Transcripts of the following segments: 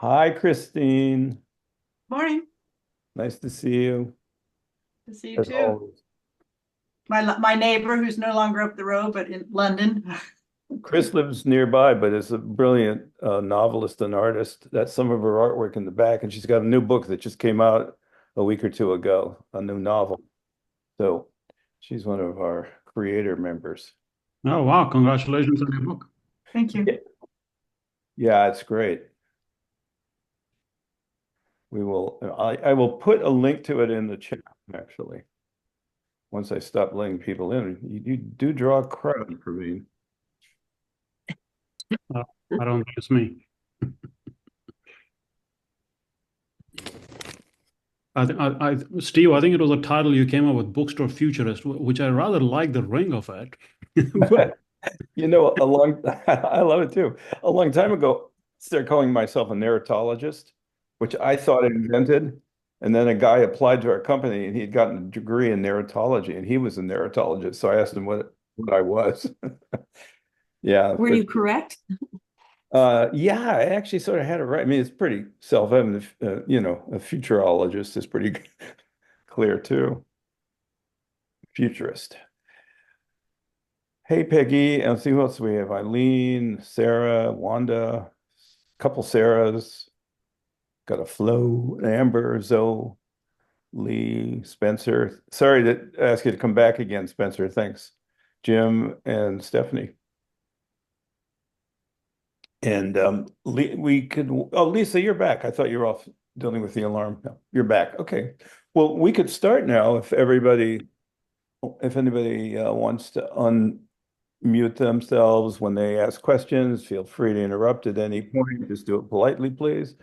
Hi, Christine. Morning. Nice to see you, To see you as too. always. My neighbor, who's no longer up the road, but in London. Chris lives nearby, but is a brilliant novelist and artist. That's some of her artwork in the back, and she's got a new book that just came out a week or two ago, a new novel. So she's one of our creator members. Oh, wow. Congratulations on your book. Thank you. Yeah, yeah, it's great. I will put a link to it in the chat, actually, once I stop letting people in. You do draw a crowd, Praveen. Uh, I don't think it's me. Steve, I think it was a title you came up with, Bookstore Futurist, which I rather like the ring of it. But I love it too. A long time ago, I started calling myself a narratologist, which I thought I invented. And then a guy applied to our company and he'd gotten a degree in narratology and he was a narratologist. So I asked him what I was. Yeah, Were but you correct? yeah, I actually sort of had it right. I mean, it's pretty self-evident, a futurologist is pretty clear too. Futurist. Hey, Peggy, and see who else we have. Eileen, Sarah, Wanda, couple Sarahs, got a Flo, Amber, Zoe, Lee, Spencer. Sorry to ask you to come back again, Spencer. Thanks. Jim and Stephanie. And Lisa, you're back. I thought you were off dealing with the alarm. No, you're back. Okay. Well, we could start now if anybody wants to unmute themselves when they ask questions. Feel free to interrupt at any point. Just do it politely, please.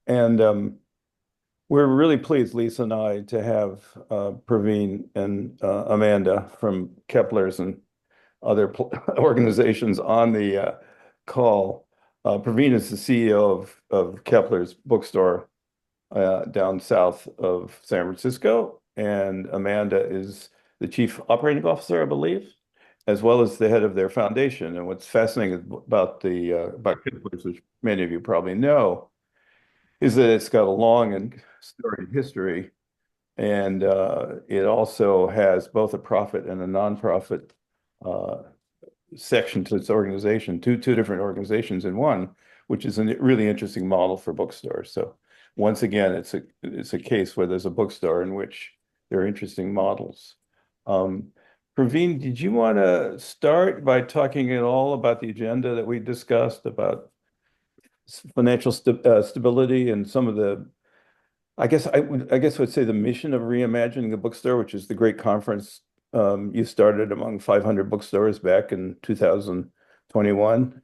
And we're really pleased, Lisa and I, to have Praveen and Amanda from Kepler's and other organizations on the call. Praveen is the CEO of Kepler's Bookstore down south of San Francisco, and Amanda is the chief operating officer, I believe, as well as the head of their foundation. And what's fascinating about about Kepler's, which many of you probably know, is that it's got a long and storied history, and it also has both a profit and a nonprofit uh, section to its organization, two different organizations in one, which is a really interesting model for bookstores. So once again, it's a case where there's a bookstore in which there are interesting models. Um, Praveen, did you want to start by talking at all about the agenda that we discussed about financial stability and some of the, I guess I would say the mission of reimagining the bookstore, which is the great conference you started among 500 bookstores back in 2021.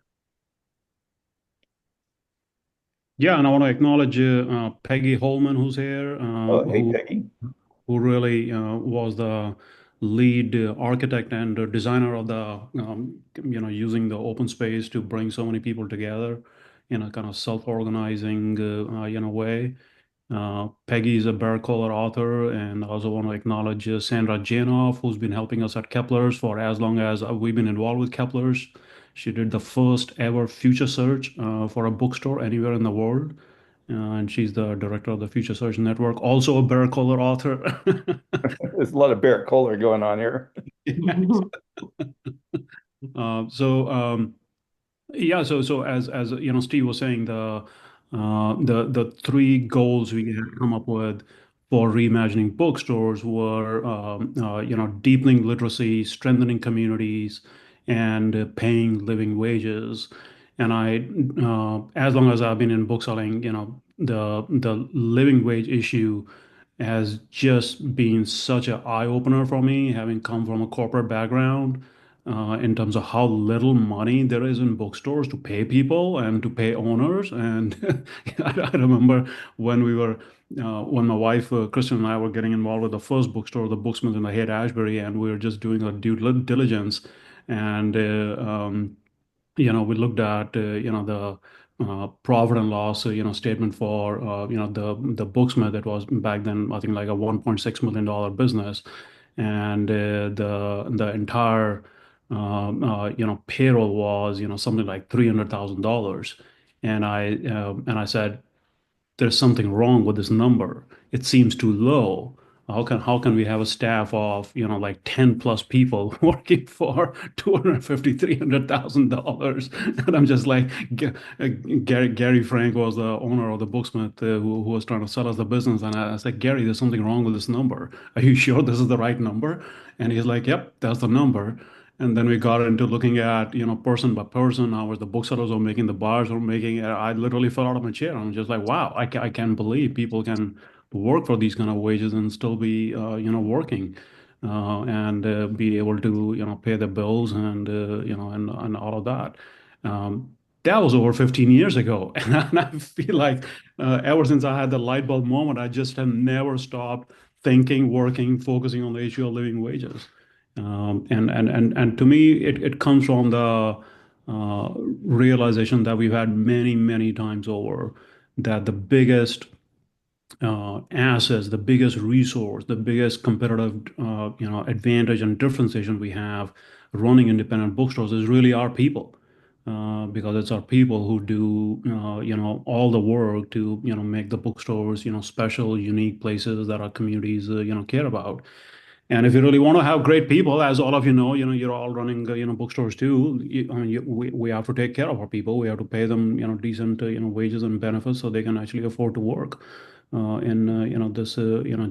yeah, and I want to acknowledge Peggy Holman, who's here, Oh, hey, Peggy. who really was the lead architect and designer of the, using the open space to bring so many people together in a kind of self-organizing, way. Peggy is a Berrett-Koehler author, and I also want to acknowledge Sandra Janoff, who's been helping us at Kepler's for as long as we've been involved with Kepler's. She did the first ever future search for a bookstore anywhere in the world, and she's the director of the Future Search Network, also a Berrett-Koehler author. There's a lot of Berrett-Koehler going on here. So yeah, so as you know, Steve was saying, the three goals we had come up with for reimagining bookstores were deepening literacy, strengthening communities, and paying living wages. And as long as I've been in bookselling, the living wage issue has just been such an eye opener for me, having come from a corporate background in terms of how little money there is in bookstores to pay people and to pay owners. And I remember when when my wife, Kristen, and I were getting involved with the first bookstore, the Booksmith in the Haight-Ashbury, and we were just doing our due diligence. And, we looked at, the profit and loss, statement for, the Booksmith that was back then, I think like a $1.6 million business. And the entire payroll was something like $300,000, and I said, there's something wrong with this number. It seems too low. How can we have a staff of, like 10 plus people working for 250, $300,000? And I'm just like, Gary Frank was the owner of the Booksmith, who was trying to sell us the business. And I said, Gary, there's something wrong with this number. Are you sure this is the right number? And he's like, yep, that's the number. And then we got into looking at, person by person, how was the booksellers were making, the bars were making. I literally fell out of my chair. I'm just like, wow, I can't believe people can work for these kind of wages and still be, working, and be able to, pay the bills and, and all of that. That was over 15 years ago. And I feel like ever since I had the light bulb moment, I just have never stopped thinking, working, focusing on the issue of living wages. And to me, it comes from the realization that we've had many, many times over, that the biggest assets, the biggest resource, the biggest competitive advantage and differentiation we have running independent bookstores is really our people. Because it's our people who do all the work to make the bookstores special, unique places that our communities care about. And if you really want to have great people, as all of you're all running, bookstores too. I mean, we have to take care of our people. We have to pay them, decent, wages and benefits so they can actually afford to work in, this,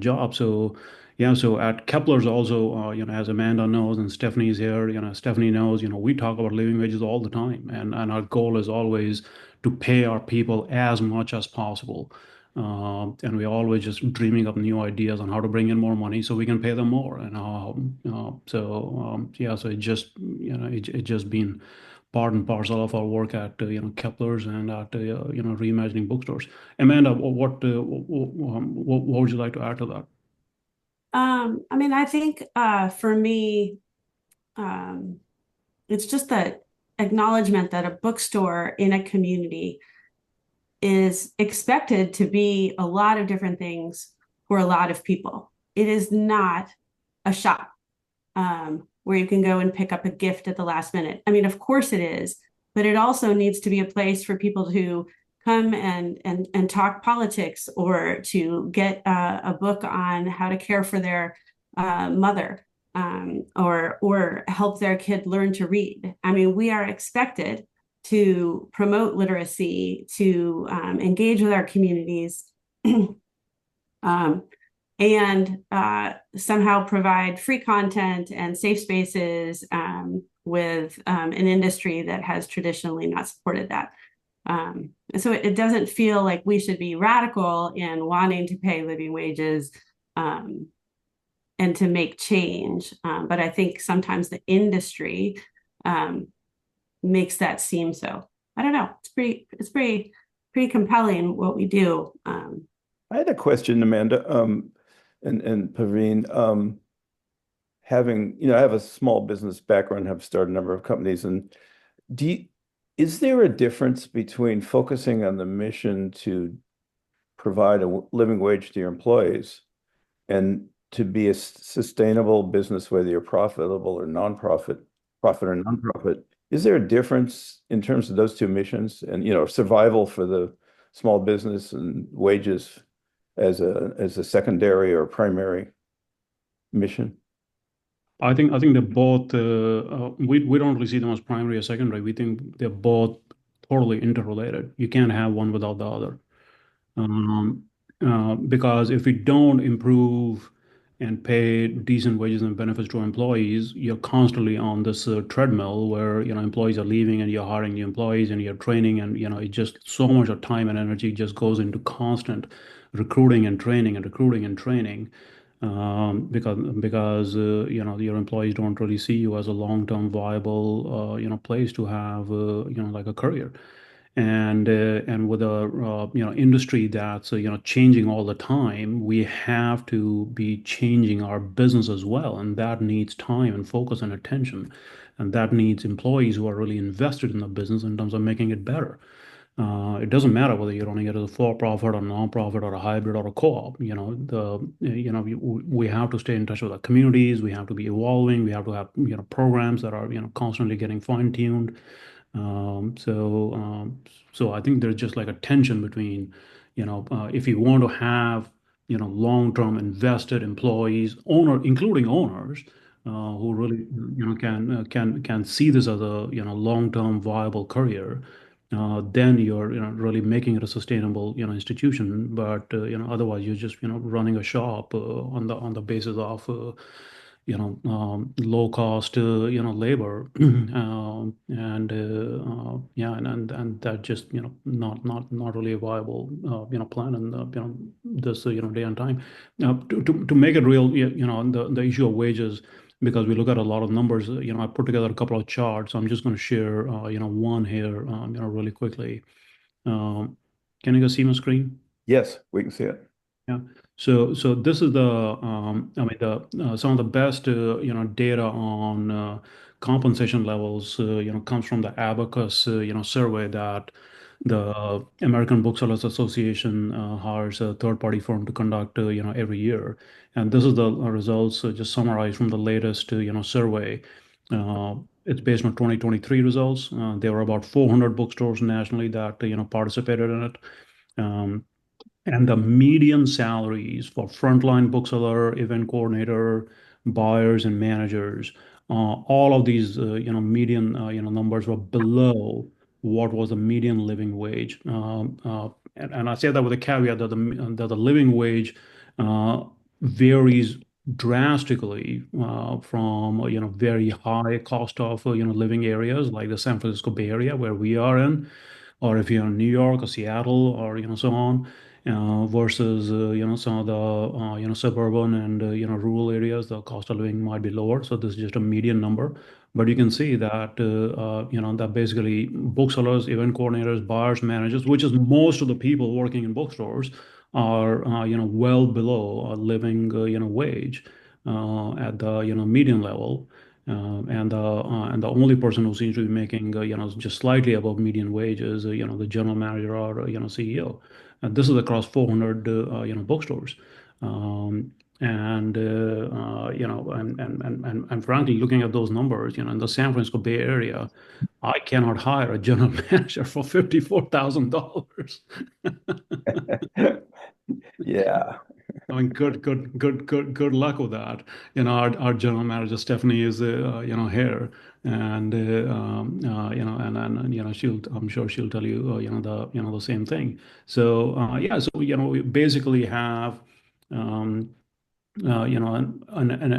job. So, yeah. So at Kepler's also, as Amanda knows and Stephanie's here, Stephanie knows, we talk about living wages all the time, and our goal is always to pay our people as much as possible. And we're always just dreaming up new ideas on how to bring in more money so we can pay them more. And yeah, so it just been part and parcel of our work at Kepler's and at Reimagining Bookstores. Amanda, what would you like to add to that? I mean, I think for me, it's just that acknowledgement that a bookstore in a community is expected to be a lot of different things for a lot of people. It is not a shop where you can go and pick up a gift at the last minute. I mean, of course it is, but it also needs to be a place for people to come and talk politics, or to get a book on how to care for their mother, or help their kid learn to read. I mean, we are expected to promote literacy, to engage with our communities, and somehow provide free content and safe spaces with an industry that has traditionally not supported that. So it doesn't feel like we should be radical in wanting to pay living wages and to make change. But I think sometimes the industry makes that seem so. I don't know. It's pretty compelling what we do. I had a question, Amanda, and Praveen. Having, I have a small business background, have started a number of companies, and is there a difference between focusing on the mission to provide a living wage to your employees and to be a sustainable business, whether you're profitable or profit or nonprofit? Is there a difference in terms of those two missions, and survival for the small business and wages as a secondary or primary mission? I think they're both. We don't really see them as primary or secondary. We think they're both totally interrelated. You can't have one without the other. Because if we don't improve and pay decent wages and benefits to our employees, you're constantly on this treadmill where employees are leaving and you're hiring new employees and you're training, and it just so much of time and energy just goes into constant recruiting and training and recruiting and training, because your employees don't really see you as a long-term viable place to have like a career. And with a industry that's changing all the time, we have to be changing our business as well, and that needs time and focus and attention, and that needs employees who are really invested in the business in terms of making it better. It doesn't matter whether you're running it as a for-profit or non-profit or a hybrid or a co-op. We have to stay in touch with our communities. We have to be evolving. We have to have programs that are constantly getting fine-tuned. So I think there's just like a tension between if you want to have, long-term invested employees, including owners, who really, can see this as a, long-term viable career, then you're, really making it a sustainable, institution. But, otherwise you're just, running a shop, on the basis of, low cost, labor, yeah, and that just, not really a viable, plan in the, this, day and time. Now, to make it real, the issue of wages, because we look at a lot of numbers, I put together a couple of charts. I'm just going to share, one here, really quickly. Can you guys see my screen? Yes, we can see it. Yeah. So this is the I mean the some of the best data on compensation levels comes from the Abacus survey that the American Booksellers Association hires a third-party firm to conduct every year, and this is the results just summarized from the latest survey. It's based on 2023 results. There were about 400 bookstores nationally that participated in it. Um, and the median salaries for frontline bookseller, event coordinator, buyers, and managers, all of these, median, numbers were below what was the median living wage. And I say that with a caveat that the living wage varies drastically from, very high cost of, living areas like the San Francisco Bay Area where we are in, or if you're in New York or Seattle or so on, versus some of the suburban and rural areas, the cost of living might be lower. So this is just a median number, but you can see that that basically booksellers, event coordinators, buyers, managers, which is most of the people working in bookstores, are well below a living wage at the median level. And the only person who seems to be making just slightly above median wage is the general manager or CEO. And this is across 400 bookstores. And frankly, looking at those numbers, in the San Francisco Bay Area, I cannot hire a general manager for $54,000. Yeah. I mean, good luck with that. Our general manager Stephanie is, here, and I'm sure she'll tell you, the same thing. So, yeah, so we basically have, an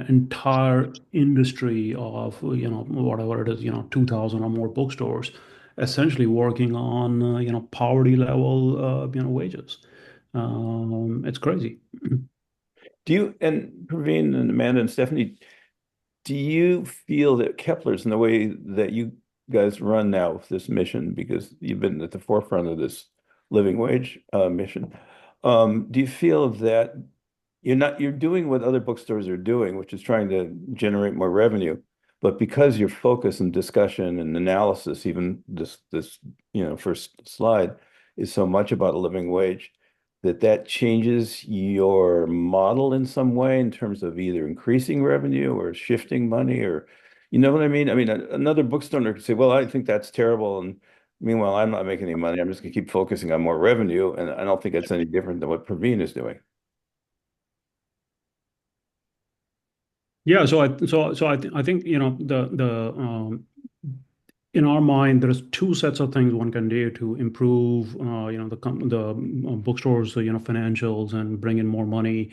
entire industry of, whatever it is, 2,000 or more bookstores, essentially working on, poverty level, wages. It's crazy. Do you, and Praveen and Amanda and Stephanie, do you feel that Kepler's in the way that you guys run now with this mission, because you've been at the forefront of this living wage mission? Do you feel that you're doing what other bookstores are doing, which is trying to generate more revenue, but because your focus and discussion and analysis, even this first slide, is so much about a living wage, that changes your model in some way in terms of either increasing revenue or shifting money, or you know what I mean? I mean, another bookstore could say, well, I think that's terrible. And meanwhile, I'm not making any money. I'm just going to keep focusing on more revenue. And I don't think it's any different than what Praveen is doing. Yeah, I think in our mind, there's two sets of things one can do to improve, the bookstores, financials, and bring in more money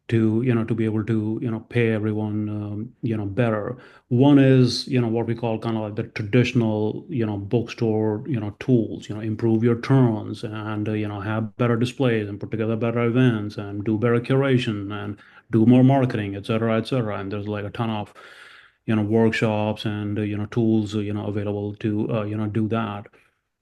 to be able to pay everyone better. One is what we call kind of like the traditional bookstore tools, improve your turns, and have better displays and put together better events and do better curation and do more marketing, et cetera, et cetera. And there's like a ton of workshops and tools available to do that.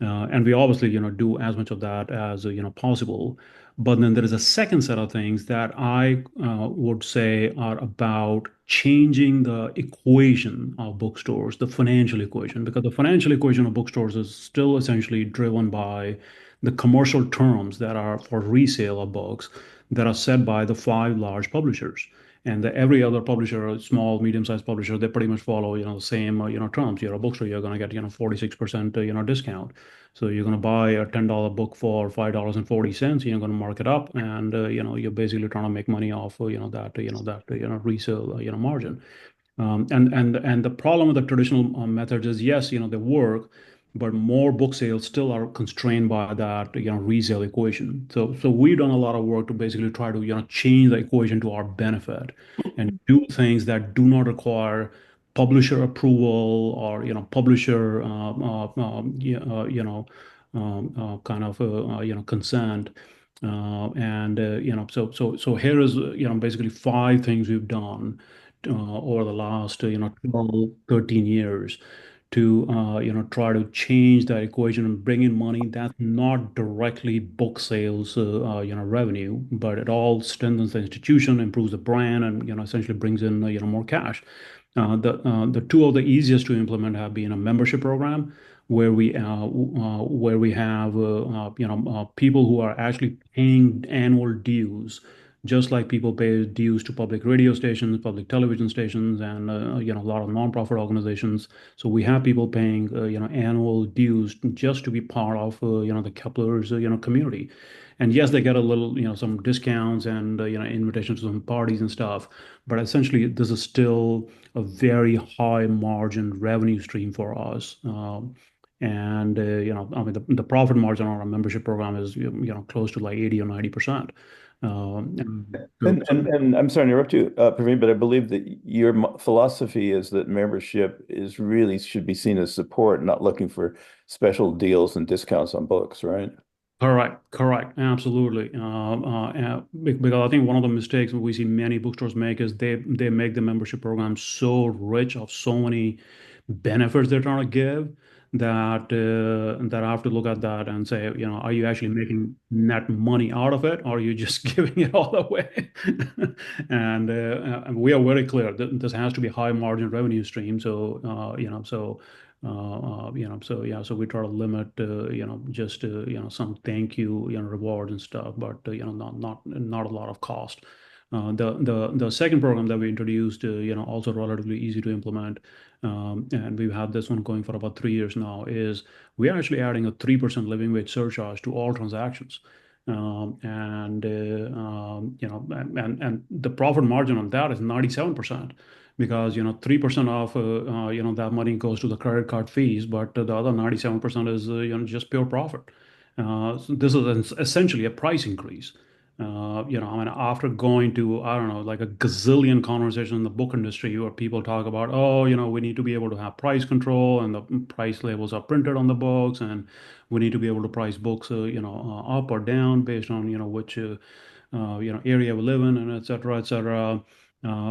And we obviously do as much of that as possible. But then there is a second set of things that I would say are about changing the equation of bookstores, the financial equation, because the financial equation of bookstores is still essentially driven by the commercial terms that are for resale of books that are set by the five large publishers. And every other publisher, small, medium-sized publisher, they pretty much follow, the same, terms. You're a bookstore, you're going to get, 46%, discount. So you're going to buy a $10 book for $5.40. You're going to mark it up, and you're basically trying to make money off, resale, margin. And the problem with the traditional methods is, yes, they work, but more book sales still are constrained by that, resale equation. So we've done a lot of work to basically try to, change the equation to our benefit and do things that do not require publisher approval or, publisher, kind of, consent. So here is, basically five things we've done over the last 12, 13 years to try to change that equation and bring in money that's not directly book sales revenue, but it all strengthens the institution, improves the brand, and essentially brings in more cash. The two of the easiest to implement have been a membership program where we have people who are actually paying annual dues, just like people pay dues to public radio stations, public television stations, and a lot of nonprofit organizations. So we have people paying annual dues just to be part of the Kepler's community. And yes, they get a little some discounts and invitations to some parties and stuff. But essentially, this is still a very high margin revenue stream for us. And I mean, the profit margin on our membership program is close to like 80 or 90%. And I'm sorry to interrupt you, Praveen, but I believe that your philosophy is that membership is really should be seen as support, not looking for special deals and discounts on books, right? Correct, absolutely. Because I think one of the mistakes we see many bookstores make is they make the membership program so rich of so many benefits they're trying to give that I have to look at that and say, are you actually making net money out of it, or are you just giving it all away? And we are very clear that this has to be a high margin revenue stream. So so we try to limit just some thank you rewards and stuff, but not a lot of cost. The second program that we introduced, also relatively easy to implement, and we've had this one going for about 3 years now, is we are actually adding a 3% living wage surcharge to all transactions. And the profit margin on that is 97%, because 3% of that money goes to the credit card fees, but the other 97% is just pure profit. So this is essentially a price increase. I mean, after going to, I don't know, like a gazillion conversations in the book industry where people talk about, oh, we need to be able to have price control, and the price labels are printed on the books, and we need to be able to price books, up or down based on, which, area we live in, and et cetera, et cetera.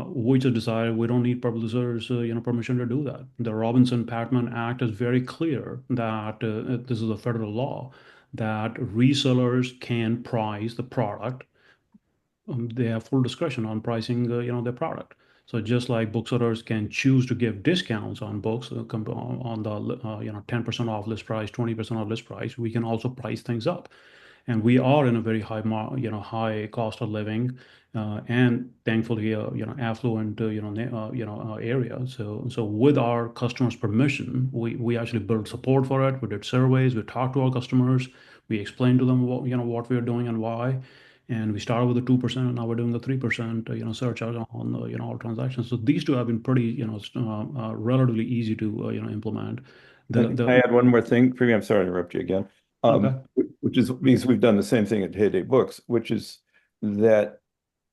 We just decided we don't need publishers, permission to do that. The Robinson-Patman Act is very clear that this is a federal law that resellers can price the product. They have full discretion on pricing, their product. So just like booksellers can choose to give discounts on books on the 10% off list price, 20% off list price, we can also price things up. And we are in a very high cost of living, and thankfully, affluent, area. So with our customers' permission, we actually build support for it. We did surveys, we talked to our customers, we explained to them what we are doing and why. And we started with the 2%, and now we're doing the 3%, surcharge on all transactions. So these two have been pretty, relatively easy to, implement. Can I add one more thing? Praveen, I'm sorry to interrupt you again. Okay. Which is because we've done the same thing at Heyday Books, which is that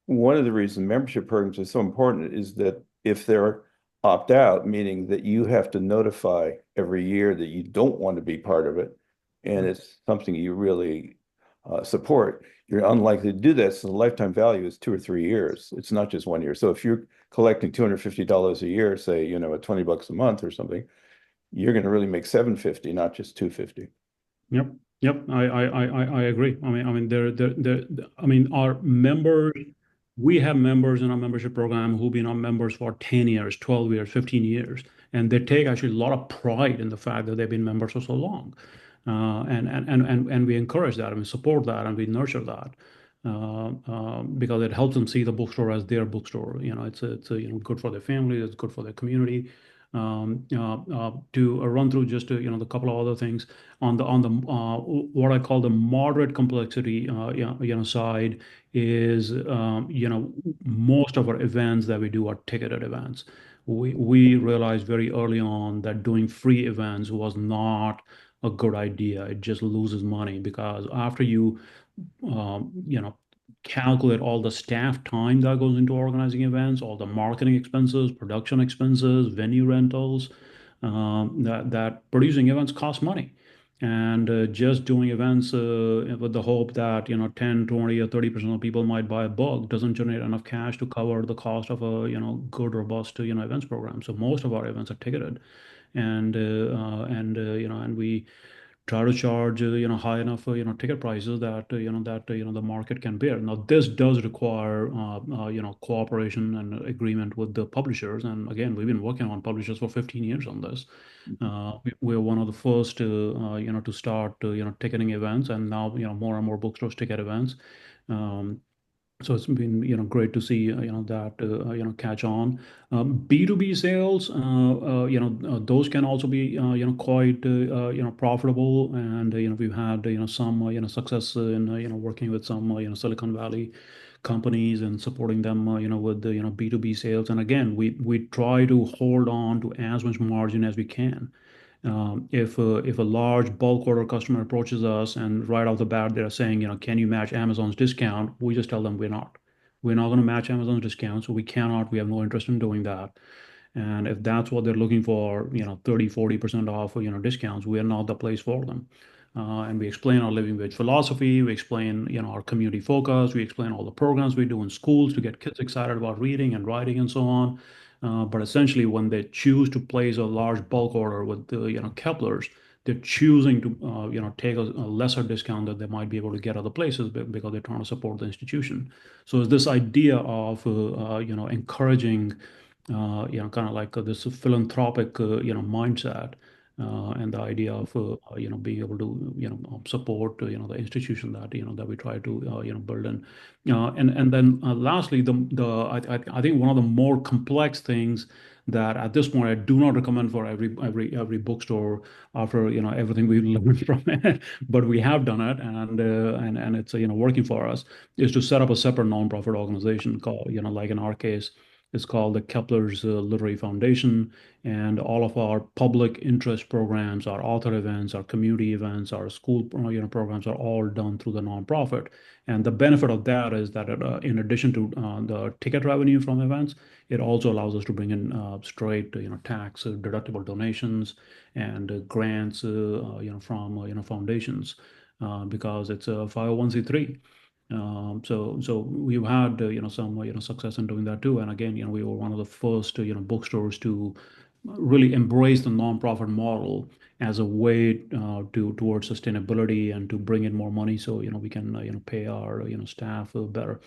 one of the reasons membership programs are so important is that if they're opt out, meaning that you have to notify every year that you don't want to be part of it, and it's something you really support, you're unlikely to do that. So the lifetime value is 2 or 3 years. It's not just 1 year. So if you're collecting $250 a year, say, at $20 a month or something, you're going to really make $750, not just $250. Yep. I agree. I mean, our members, we have members in our membership program who've been our members for 10 years, 12 years, 15 years, and they take actually a lot of pride in the fact that they've been members for so long. And we encourage that, and we support that, and we nurture that. because it helps them see the bookstore as their bookstore. It's good for their family, it's good for their community. To run through just the couple of other things on the what I call the moderate complexity side is most of our events that we do are ticketed events. We realized very early on that doing free events was not a good idea. It just loses money because after you you know, calculate all the staff time that goes into organizing events, all the marketing expenses, production expenses, venue rentals, that producing events cost money. And just doing events with the hope that 10, 20, or 30% of people might buy a book doesn't generate enough cash to cover the cost of a good, robust events program. So most of our events are ticketed, and we try to charge high enough ticket prices that the market can bear. Now this does require cooperation and agreement with the publishers, and again we've been working on publishers for 15 years on this. We're one of the first to start ticketing events, and now more and more bookstores ticket events. So it's been great to see that catch on. B2B sales, those can also be quite profitable, and we've had some success in working with some Silicon Valley companies and supporting them with the B2B sales. And again, we try to hold on to as much margin as we can. If a large bulk order customer approaches us and right off the bat they're saying, can you match Amazon's discount? We just tell them we're not. We're not going to match Amazon's discount, so we cannot. We have no interest in doing that. And if that's what they're looking for, 30, 40% off, discounts, we are not the place for them. And we explain our living wage philosophy. We explain, our community focus. We explain all the programs we do in schools to get kids excited about reading and writing and so on. But essentially, when they choose to place a large bulk order with the Keplers, they're choosing to take a lesser discount that they might be able to get other places because they're trying to support the institution. So it's this idea of encouraging kind of like this philanthropic mindset, and the idea of being able to support the institution that we try to build in. And then lastly, I think one of the more complex things that at this point I do not recommend for every bookstore after everything we've learned from it, but we have done it, and it's working for us, is to set up a separate nonprofit organization called like in our case it's called the Kepler's Literary Foundation, and all of our public interest programs, our author events, our community events, our school programs are all done through the nonprofit. And the benefit of that is that in addition to the ticket revenue from events, it also allows us to bring in straight tax deductible donations and grants from foundations because it's a 501(c)(3). So we've had some success in doing that too. And again, we were one of the first bookstores to really embrace the nonprofit model as a way towards sustainability and to bring in more money so we can pay our staff better.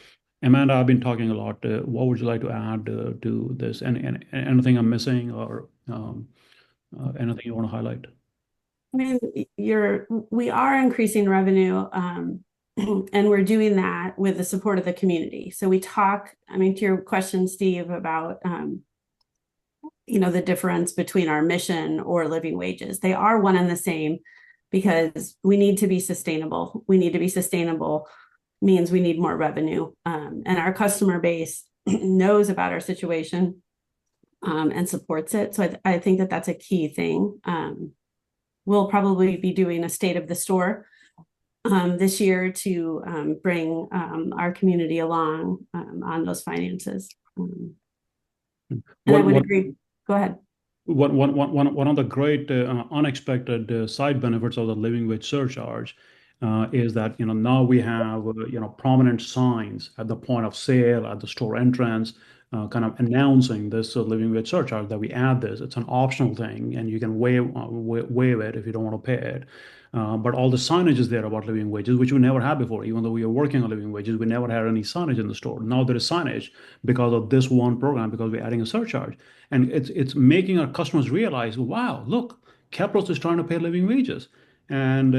Amanda, I've been talking a lot. What would you like to add to this? And anything I'm missing, or anything you want to highlight? I mean, we are increasing revenue, and we're doing that with the support of the community. So we talk, to your question, Steve, about the difference between our mission or living wages. They are one and the same because we need to be sustainable. We need to be sustainable means we need more revenue. And our customer base knows about our situation and supports it. So I think that that's a key thing. We'll probably be doing a state of the store this year to bring our community along on those finances. And I would agree. Go ahead. One of the great unexpected side benefits of the living wage surcharge is that now we have prominent signs at the point of sale, at the store entrance, kind of announcing this living wage surcharge, that we add this. It's an optional thing, and you can waive it if you don't want to pay it. But all the signage is there about living wages, which we never had before. Even though we are working on living wages, we never had any signage in the store. Now there is signage because of this one program, because we're adding a surcharge. And it's making our customers realize, wow, look, Kepler is trying to pay living wages. And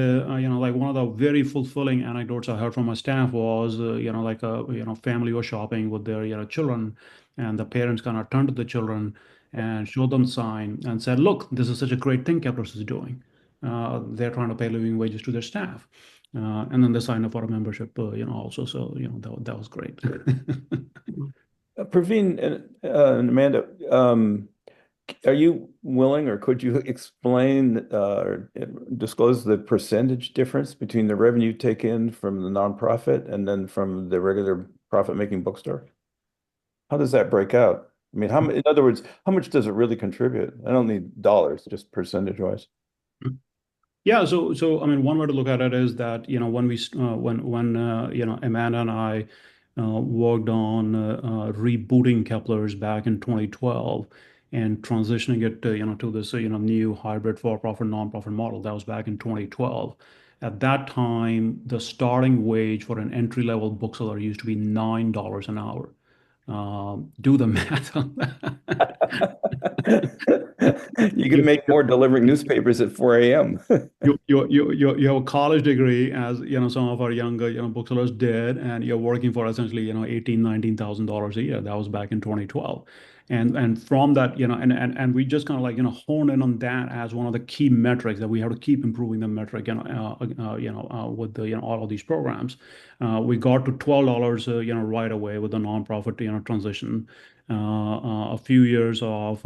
like one of the very fulfilling anecdotes I heard from my staff was, like a family was shopping with their children, and the parents kind of turned to the children and showed them the sign and said, "Look, this is such a great thing Kepler is doing. They're trying to pay living wages to their staff." And then they signed up for a membership, also. So, that was great. Praveen and Amanda, are you willing, or could you explain or disclose the percentage difference between the revenue you take in from the nonprofit and then from the regular profit-making bookstore? How does that break out? I mean, in other words, how much does it really contribute? I don't need dollars, just percentage-wise. Yeah, so I mean, one way to look at it is that when we when Amanda and I worked on rebooting Kepler's back in 2012 and transitioning it to this new hybrid for-profit nonprofit model. That was back in 2012. At that time, the starting wage for an entry-level bookseller used to be $9 an hour. Do the math on that. You can make more delivering newspapers at 4 a.m. You have a college degree, as some of our younger booksellers did, and you're working for essentially $18,000-$19,000 a year. That was back in 2012. And from that, and we just kind of like hone in on that as one of the key metrics that we have to keep improving the metric with the all of these programs. We got to $12 right away with the nonprofit transition. A few years of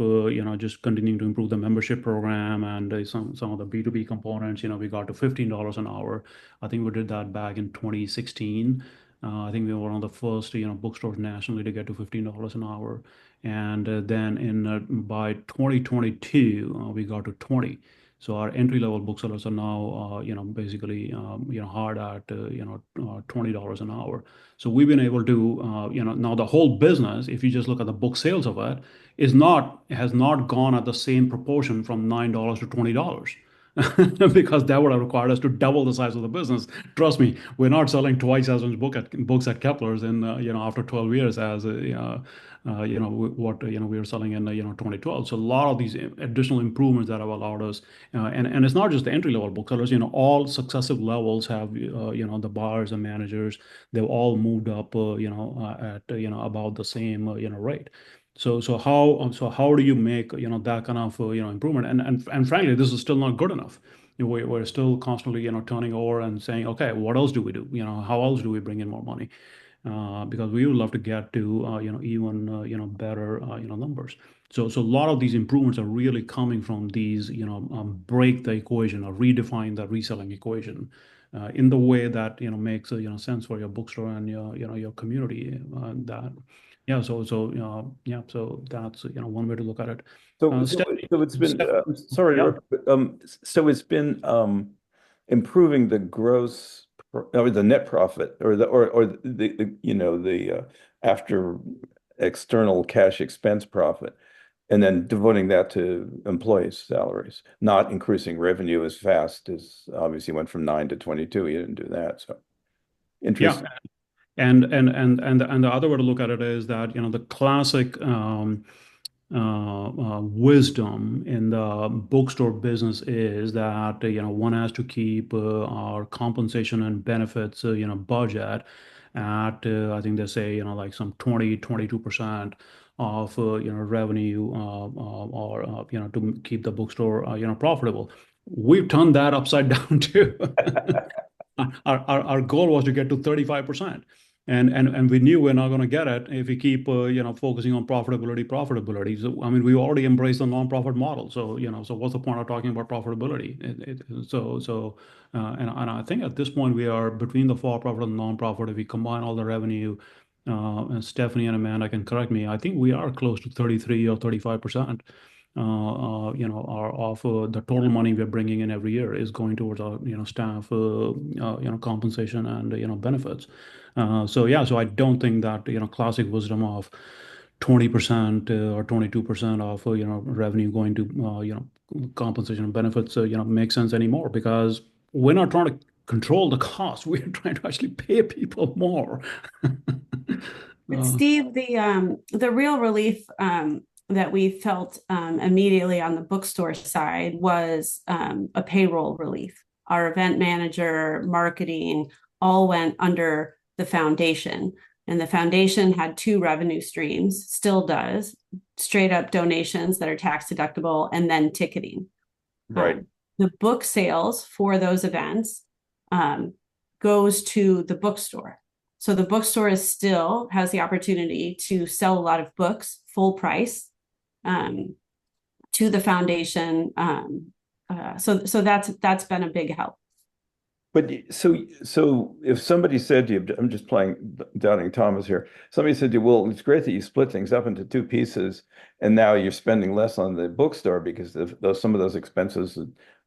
just continuing to improve the membership program and some of the B2B components. We got to $15 an hour. I think we did that back in 2016. I think we were one of the first bookstores nationally to get to $15 an hour. And then by 2022 we got to 20. So our entry level booksellers are now basically hard at $20 an hour. So we've been able to now the whole business, if you just look at the book sales of it, has not gone at the same proportion from $9 to $20. Because that would have required us to double the size of the business. Trust me, we're not selling twice as much books at Kepler's in after 12 years as what we were selling in 2012. So a lot of these additional improvements that have allowed us, and it's not just the entry level booksellers. All successive levels have the buyers and managers. They've all moved up at about the same rate. So how do you make that kind of improvement? And frankly, this is still not good enough. We're still constantly turning over and saying, okay, what else do we do? How else do we bring in more money? Because we would love to get to even better numbers. So a lot of these improvements are really coming from these break the equation or redefine the reselling equation in the way that makes sense for your bookstore and your community. So that's one way to look at it. So Stephanie, it's been Stephanie, sorry, yeah. so it's been improving the gross or the net profit or the after external cash expense profit, and then devoting that to employees' salaries, not increasing revenue as fast as obviously went from 9 to 22. You didn't do that, so interesting. Yeah. And the other way to look at it is that the classic wisdom in the bookstore business is that one has to keep our compensation and benefits budget at I think they say like some 22% of revenue or to keep the bookstore profitable. We've turned that upside down too. Our goal was to get to 35%. And we knew we're not going to get it if we keep focusing on profitability. So I mean, we already embraced the nonprofit model. So so what's the point of talking about profitability? And I think at this point we are between the for-profit and nonprofit. If we combine all the revenue, and Stephanie and Amanda can correct me, I think we are close to 33 or 35%. Our of the total money we're bringing in every year is going towards our staff compensation and benefits. So I don't think that classic wisdom of 20% or 22% of revenue going to compensation and benefits makes sense anymore, because we're not trying to control the cost. We're trying to actually pay people more. But Steve, the real relief that we felt immediately on the bookstore side was a payroll relief. our event manager, marketing, all went under the foundation. And the foundation had two revenue streams, still does, straight up donations that are tax deductible, and then ticketing. Right. The book sales for those events goes to the bookstore. So the bookstore still has the opportunity to sell a lot of books full price to the foundation. So that's been a big help. But so if somebody said to you, I'm just playing Doubting Thomas here. Somebody said to you, well, it's great that you split things up into two pieces, and now you're spending less on the bookstore because some of those expenses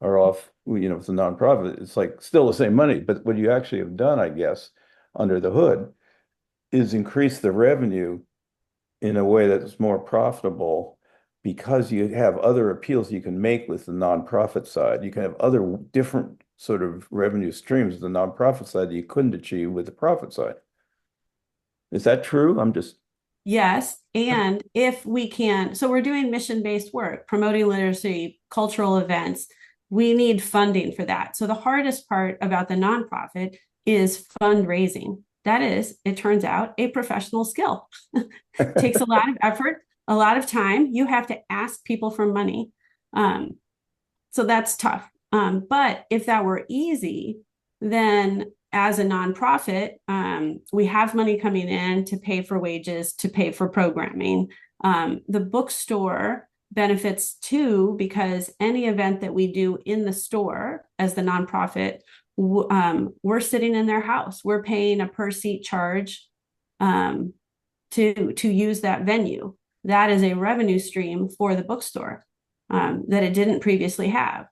are off, with the nonprofit. It's like still the same money, but what you actually have done, I guess, under the hood, is increase the revenue in a way that's more profitable because you have other appeals you can make with the nonprofit side. You can have other different sort of revenue streams with the nonprofit side that you couldn't achieve with the profit side. Is that true? Yes. And if we can, so we're doing mission-based work, promoting literacy, cultural events. We need funding for that. So the hardest part about the nonprofit is fundraising. That is, it turns out, a professional skill. It takes a lot of effort, a lot of time. You have to ask people for money. So that's tough. But if that were easy, then as a nonprofit, we have money coming in to pay for wages, to pay for programming. The bookstore benefits too, because any event that we do in the store as the nonprofit, we're sitting in their house. We're paying a per seat charge to use that venue. That is a revenue stream for the bookstore that it didn't previously have.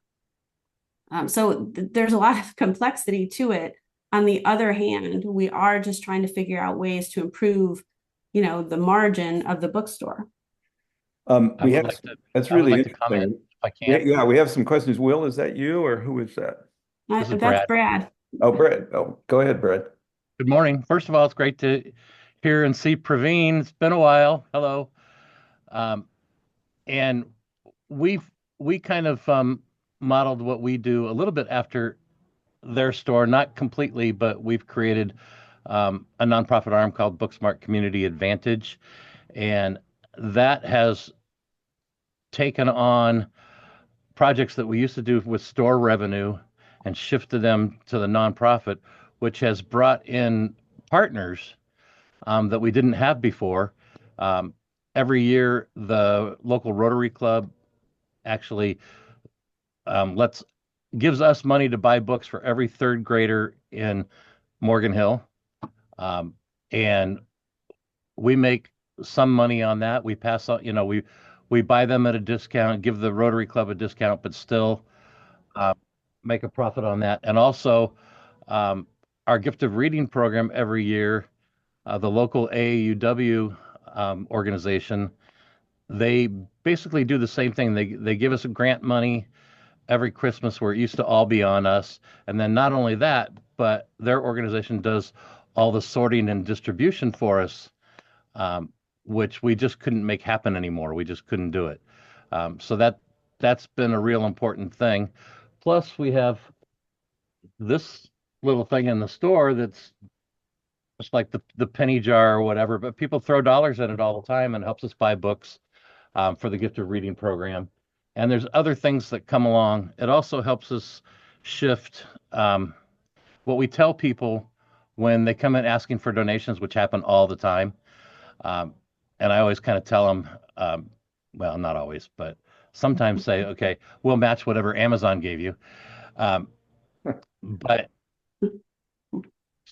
So there's a lot of complexity to it. On the other hand, we are just trying to figure out ways to improve, the margin of the bookstore. That's really interesting. Comment, if I can. Yeah, we have some questions. Will, is that you or who is that? This is That's Brad. Oh, Brad. Oh, go ahead, Brad. Good morning. First of all, it's great to hear and see Praveen. It's been a while. Hello. And we kind of modeled what we do a little bit after their store, not completely, but we've created a nonprofit arm called Booksmart Community Advantage, and that has taken on projects that we used to do with store revenue and shifted them to the nonprofit, which has brought in partners that we didn't have before. Every year, the local Rotary Club actually gives us money to buy books for every third grader in Morgan Hill. And we make some money on that. We pass on, we buy them at a discount, give the Rotary Club a discount, but still make a profit on that. And also our gift of reading program every year, the local AAUW organization, they basically do the same thing. They give us grant money every Christmas where it used to all be on us. And then not only that, but their organization does all the sorting and distribution for us, which we just couldn't make happen anymore. We just couldn't do it. So that's been a real important thing. Plus we have this little thing in the store that's just like the penny jar or whatever, but people throw dollars in it all the time and helps us buy books for the gift of reading program. And there's other things that come along. It also helps us shift what we tell people when they come in asking for donations, which happen all the time. And I always kind of tell them, well, not always, but sometimes say, okay, we'll match whatever Amazon gave you. But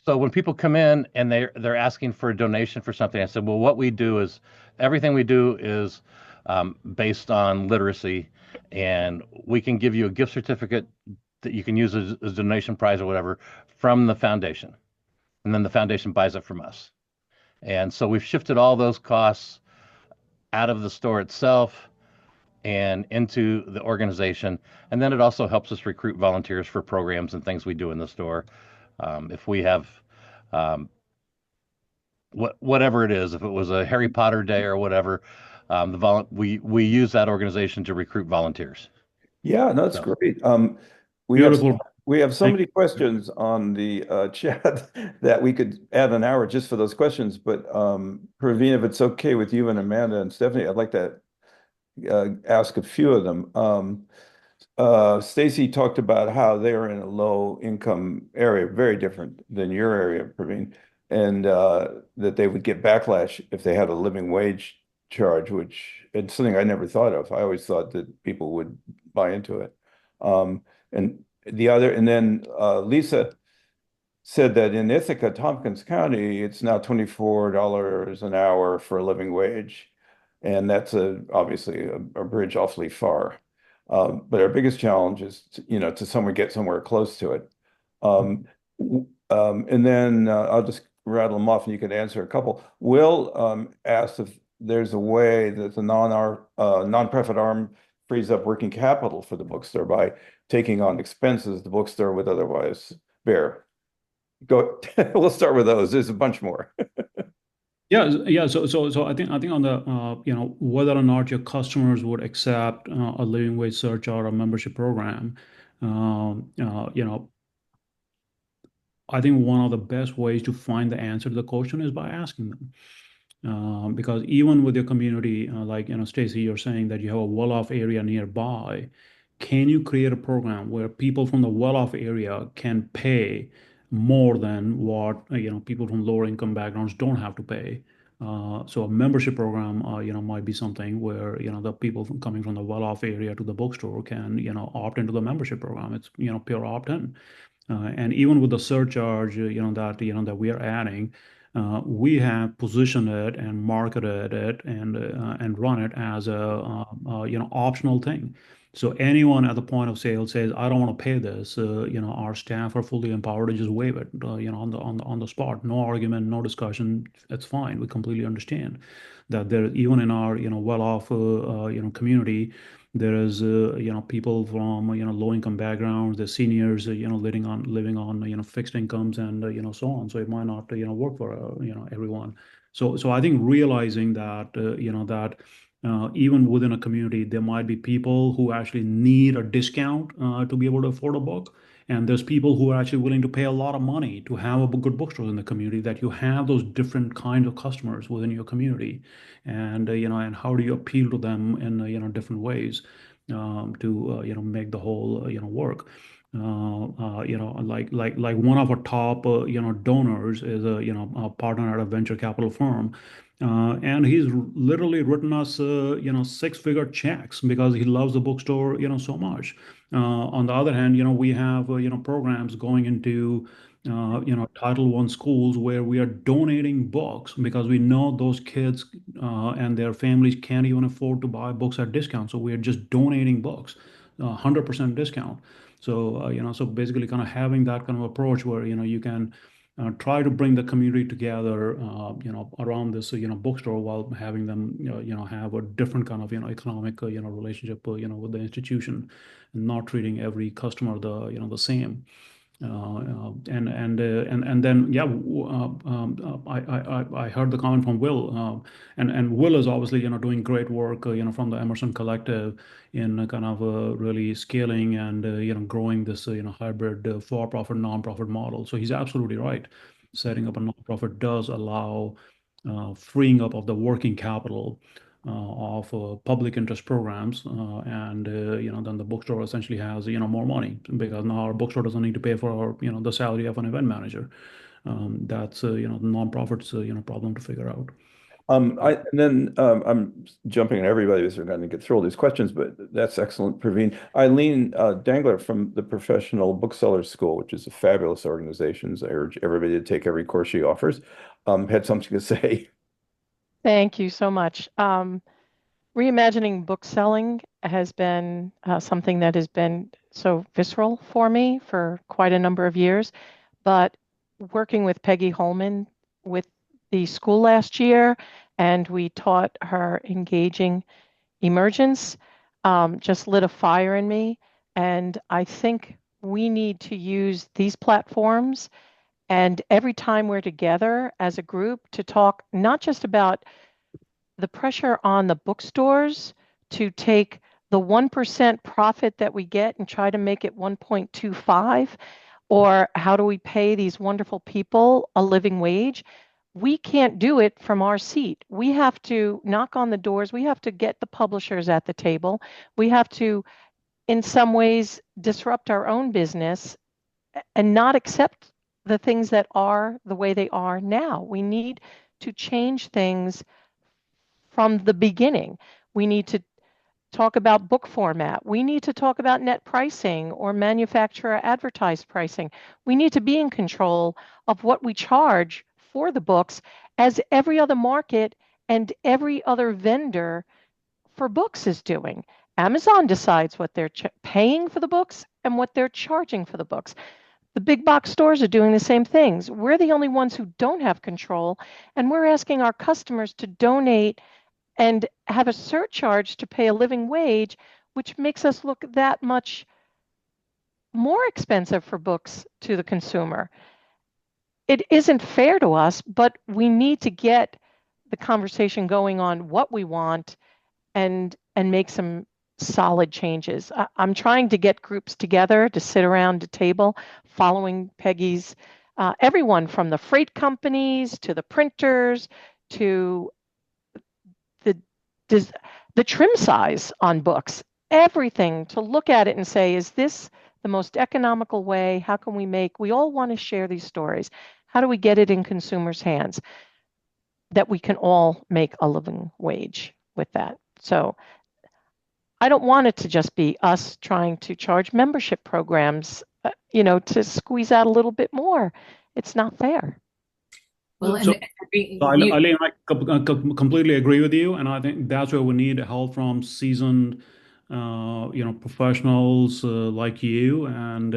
so when people come in and they're asking for a donation for something, I said, well, what we do is everything we do is based on literacy, and we can give you a gift certificate that you can use as a donation prize or whatever from the foundation. And then the foundation buys it from us. And so we've shifted all those costs out of the store itself and into the organization. And then it also helps us recruit volunteers for programs and things we do in the store. If we have whatever it is, if it was a Harry Potter day or whatever, we use that organization to recruit volunteers. Yeah, no, that's great. We Beautiful. We have so Thank many you. questions on the chat that we could add an hour just for those questions. But Praveen, if it's okay with you and Amanda and Stephanie, I'd like to ask a few of them. Stacy talked about how they are in a low income area, very different than your area, Praveen, and that they would get backlash if they had a living wage charge, which it's something I never thought of. I always thought that people would buy into it. And and then Lisa said that in Ithaca, Tompkins County, it's now $24 an hour for a living wage. And that's obviously a bridge awfully far. But our biggest challenge is, to somewhere get somewhere close to it. And then I'll just rattle them off and you can answer a couple. Will asked if there's a way that the nonprofit arm frees up working capital for the bookstore by taking on expenses the bookstore would otherwise bear. Go, we'll start with those. There's a bunch more. Yeah. So I think on the whether or not your customers would accept a living wage search or a membership program, I think one of the best ways to find the answer to the question is by asking them. Because even with your community, like Stacy, you're saying that you have a well-off area nearby. Can you create a program where people from the well-off area can pay more than what people from lower income backgrounds don't have to pay? So a membership program, might be something where the people coming from the well-off area to the bookstore can opt into the membership program. It's pure opt-in. And even with the surcharge, that we are adding, we have positioned it and marketed it and run it as a optional thing. So anyone at the point of sale says, "I don't want to pay this," our staff are fully empowered to just waive it, on the spot. No argument, no discussion. It's fine. We completely understand that there, even in our well-off community, there is people from low income backgrounds, the seniors living on fixed incomes and so on. So it might not work for everyone. So I think realizing that even within a community there might be people who actually need a discount to be able to afford a book. And there's people who are actually willing to pay a lot of money to have a good bookstore in the community, that you have those different kinds of customers within your community. And and how do you appeal to them in different ways to make the whole work. Like one of our top donors is a partner at a venture capital firm, and he's literally written us six-figure checks because he loves the bookstore so much. On the other hand, we have programs going into Title I schools where we are donating books because we know those kids and their families can't even afford to buy books at discount. So we are just donating books, 100% discount. So so basically, kind of having that kind of approach where you can try to bring the community together, around this bookstore, while having them have a different kind of economic relationship with the institution, and not treating every customer the same. And then I heard the comment from Will, and Will is obviously doing great work from the Emerson Collective in kind of really scaling and growing this hybrid for-profit nonprofit model. So he's absolutely right. Setting up a nonprofit does allow freeing up of the working capital of public interest programs, and then the bookstore essentially has more money, because now our bookstore doesn't need to pay for our the salary of an event manager. That's the nonprofit's problem to figure out. I'm jumping on everybody because we're going to get through all these questions, but that's excellent, Praveen. Eileen Dangler from the Professional Booksellers School, which is a fabulous organization. I urge everybody to take every course she offers. Had something to say. Thank you so much. Reimagining book selling has been something that has been so visceral for me for quite a number of years. But working with Peggy Holman with the school last year, and we taught her engaging emergence, just lit a fire in me. And I think we need to use these platforms, and every time we're together as a group, to talk not just about the pressure on the bookstores to take the 1% profit that we get and try to make it 1.25? Or how do we pay these wonderful people a living wage? We can't do it from our seat. We have to knock on the doors. We have to get the publishers at the table. We have to, in some ways, disrupt our own business and not accept the things that are the way they are now. We need to change things from the beginning. We need to talk about book format. We need to talk about net pricing or manufacturer advertised pricing. We need to be in control of what we charge for the books, as every other market and every other vendor for books is doing. Amazon decides what they're paying for the books and what they're charging for the books. The big box stores are doing the same things. We're the only ones who don't have control, and we're asking our customers to donate and have a surcharge to pay a living wage, which makes us look that much more expensive for books to the consumer. It isn't fair to us, but we need to get the conversation going on what we want and make some solid changes. I'm trying to get groups together to sit around a table following Peggy's, everyone from the freight companies to the printers to the trim size on books, everything, to look at it and say, is this the most economical way? How can we all want to share these stories. How do we get it in consumers' hands that we can all make a living wage with that? So I don't want it to just be us trying to charge membership programs, to squeeze out a little bit more. It's not fair. Well, So, and Eileen, I completely agree with you, and I think that's where we need help from seasoned, professionals like you, and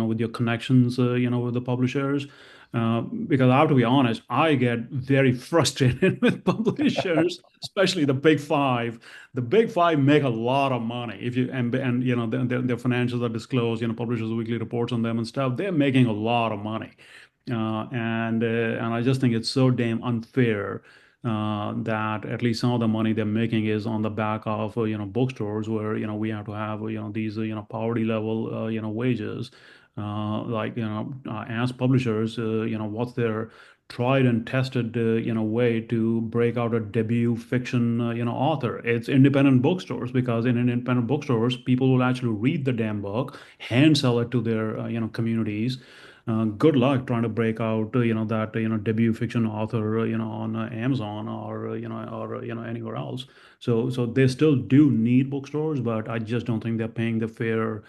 with your connections, with the publishers. Because I have to be honest, I get very frustrated with publishers, especially the big five. The big five make a lot of money. If you and their financials are disclosed, publishers weekly reports on them and stuff. They're making a lot of money. And I just think it's so damn unfair that at least some of the money they're making is on the back of bookstores where we have to have these poverty level wages. As publishers, what's their tried and tested way to break out a debut fiction author? It's independent bookstores, because in independent bookstores people will actually read the damn book, hand sell it to their communities. Good luck trying to break out that debut fiction author on Amazon or anywhere else. So they still do need bookstores, but I just don't think they're paying the fair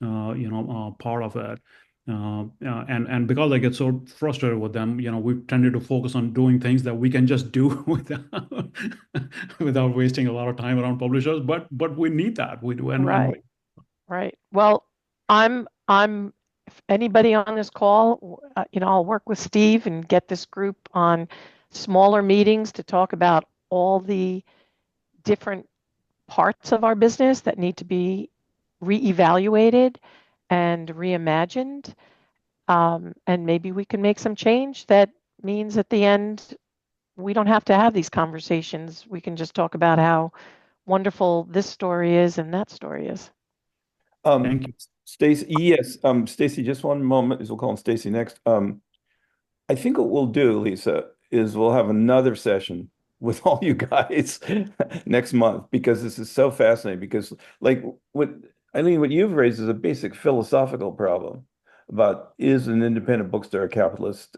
part of it. And because I get so frustrated with them, we've tended to focus on doing things that we can just do without wasting a lot of time around publishers. But we need that. We do. Right. Well, if anybody on this call, I'll work with Steve and get this group on smaller meetings to talk about all the different parts of our business that need to be reevaluated and reimagined. And maybe we can make some change that means at the end, we don't have to have these conversations. We can just talk about how wonderful this story is and that story is. Thank you. Stacy, yes, Stacy, just one moment, as we'll call him Stacy next. I think what we'll do, Lisa, is we'll have another session with all you guys next month, because this is so fascinating. Because what you've raised is a basic philosophical problem about, is an independent bookstore a capitalist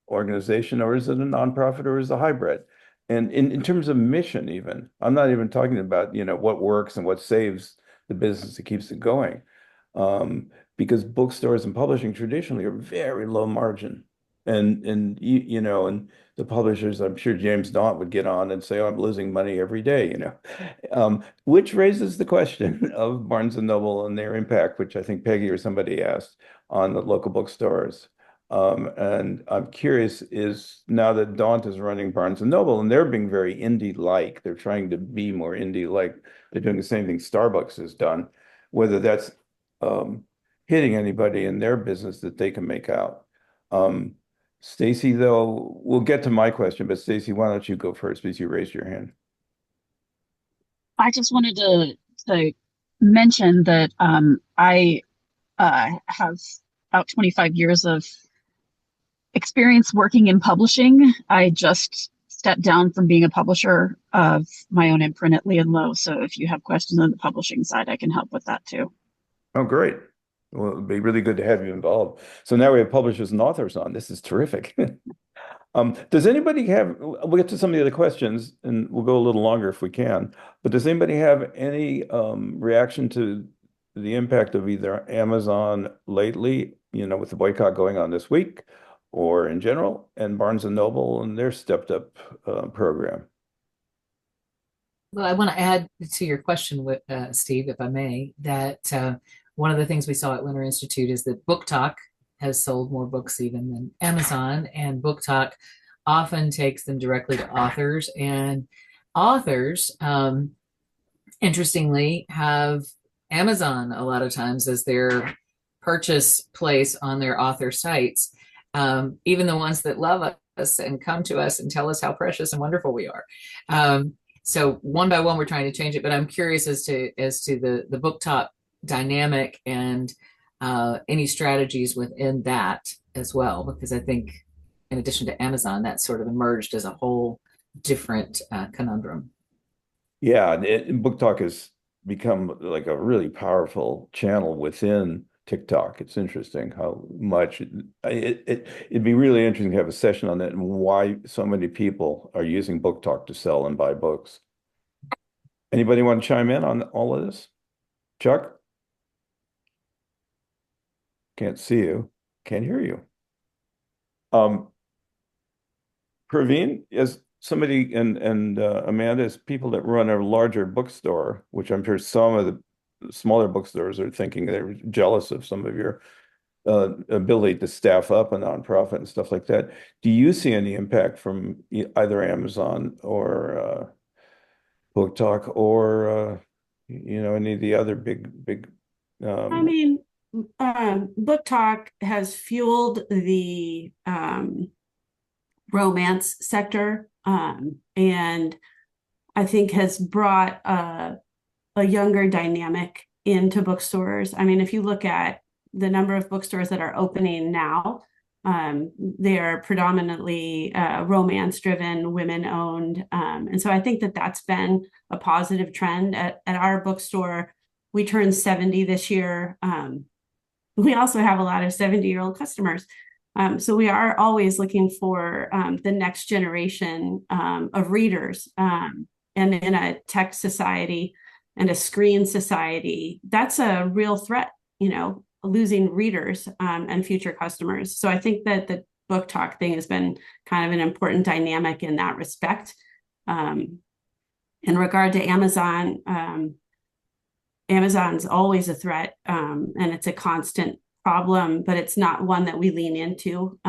organization, or is it a nonprofit, or is it a hybrid? And in terms of mission, even, I'm not even talking about what works and what saves the business that keeps it going, because bookstores and publishing traditionally are very low margin, and the publishers, I'm sure James Daunt would get on and say, oh, I'm losing money every day, which raises the question of Barnes and Noble and their impact, which I think Peggy or somebody asked, on the local bookstores. And I'm curious, is now that Daunt is running Barnes and Noble, and they're being very indie-like, they're trying to be more indie-like, they're doing the same thing Starbucks has done, whether that's hitting anybody in their business that they can make out. Stacy, though, we'll get to my question, but Stacy, why don't you go first, because you raised your hand. I just wanted to to mention that I have about 25 years of experience working in publishing. I just stepped down from being a publisher of my own imprint at Lee and Low. So if you have questions on the publishing side, I can help with that too. Oh, great. Well, it'd be really good to have you involved. So now we have publishers and authors on. This is terrific. Does anybody have, we'll get to some of the other questions and we'll go a little longer if we can, but does anybody have any reaction to the impact of either Amazon lately, with the boycott going on this week, or in general, and Barnes and Noble and their stepped up program? Well, I want to add to your question, Steve, if I may, that one of the things we saw at Winter Institute is that Book Talk has sold more books even than Amazon, and Book Talk often takes them directly to authors, and authors, interestingly, have Amazon a lot of times as their purchase place on their author sites, even the ones that love us and come to us and tell us how precious and wonderful we are. So one by one, we're trying to change it, but I'm curious as to the Book Talk dynamic and any strategies within that as well, because I think in addition to Amazon, that sort of emerged as a whole different conundrum. Yeah, and Book Talk has become like a really powerful channel within TikTok. It's interesting how much it'd be really interesting to have a session on that and why so many people are using Book Talk to sell and buy books. Anybody want to chime in on all of this? Chuck? Can't see you. Can't hear you. Praveen, as somebody and Amanda, as people that run a larger bookstore, which I'm sure some of the smaller bookstores are thinking they're jealous of some of your ability to staff up a nonprofit and stuff like that. Do you see any impact from either Amazon or Book Talk or any of the other big I mean, Book Talk has fueled the romance sector, and I think has brought a younger dynamic into bookstores. I mean, if you look at the number of bookstores that are opening now, they are predominantly romance-driven, women-owned, and so I think that that's been a positive trend. At our bookstore, we turned 70 this year. We also have a lot of 70-year-old customers. So we are always looking for the next generation of readers. And in a tech society and a screen society, that's a real threat, losing readers and future customers. So I think that the Book Talk thing has been kind of an important dynamic in that respect. In regard to Amazon, Amazon's always a threat, and it's a constant problem, but it's not one that we lean into.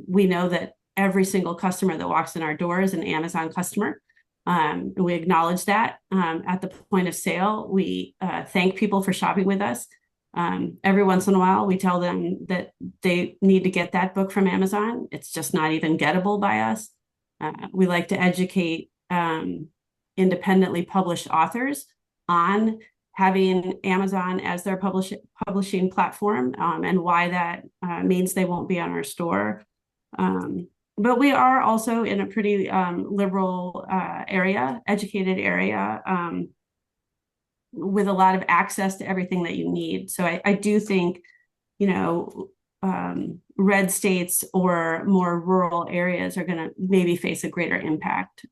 We know that every single customer that walks in our door is an Amazon customer. We acknowledge that at the point of sale. We thank people for shopping with us. Every once in a while, we tell them that they need to get that book from Amazon. It's just not even gettable by us. We like to educate independently published authors on having Amazon as their publishing platform, and why that means they won't be on our store. But we are also in a pretty liberal area, educated area, with a lot of access to everything that you need. So I do think, red states or more rural areas are going to maybe face a greater impact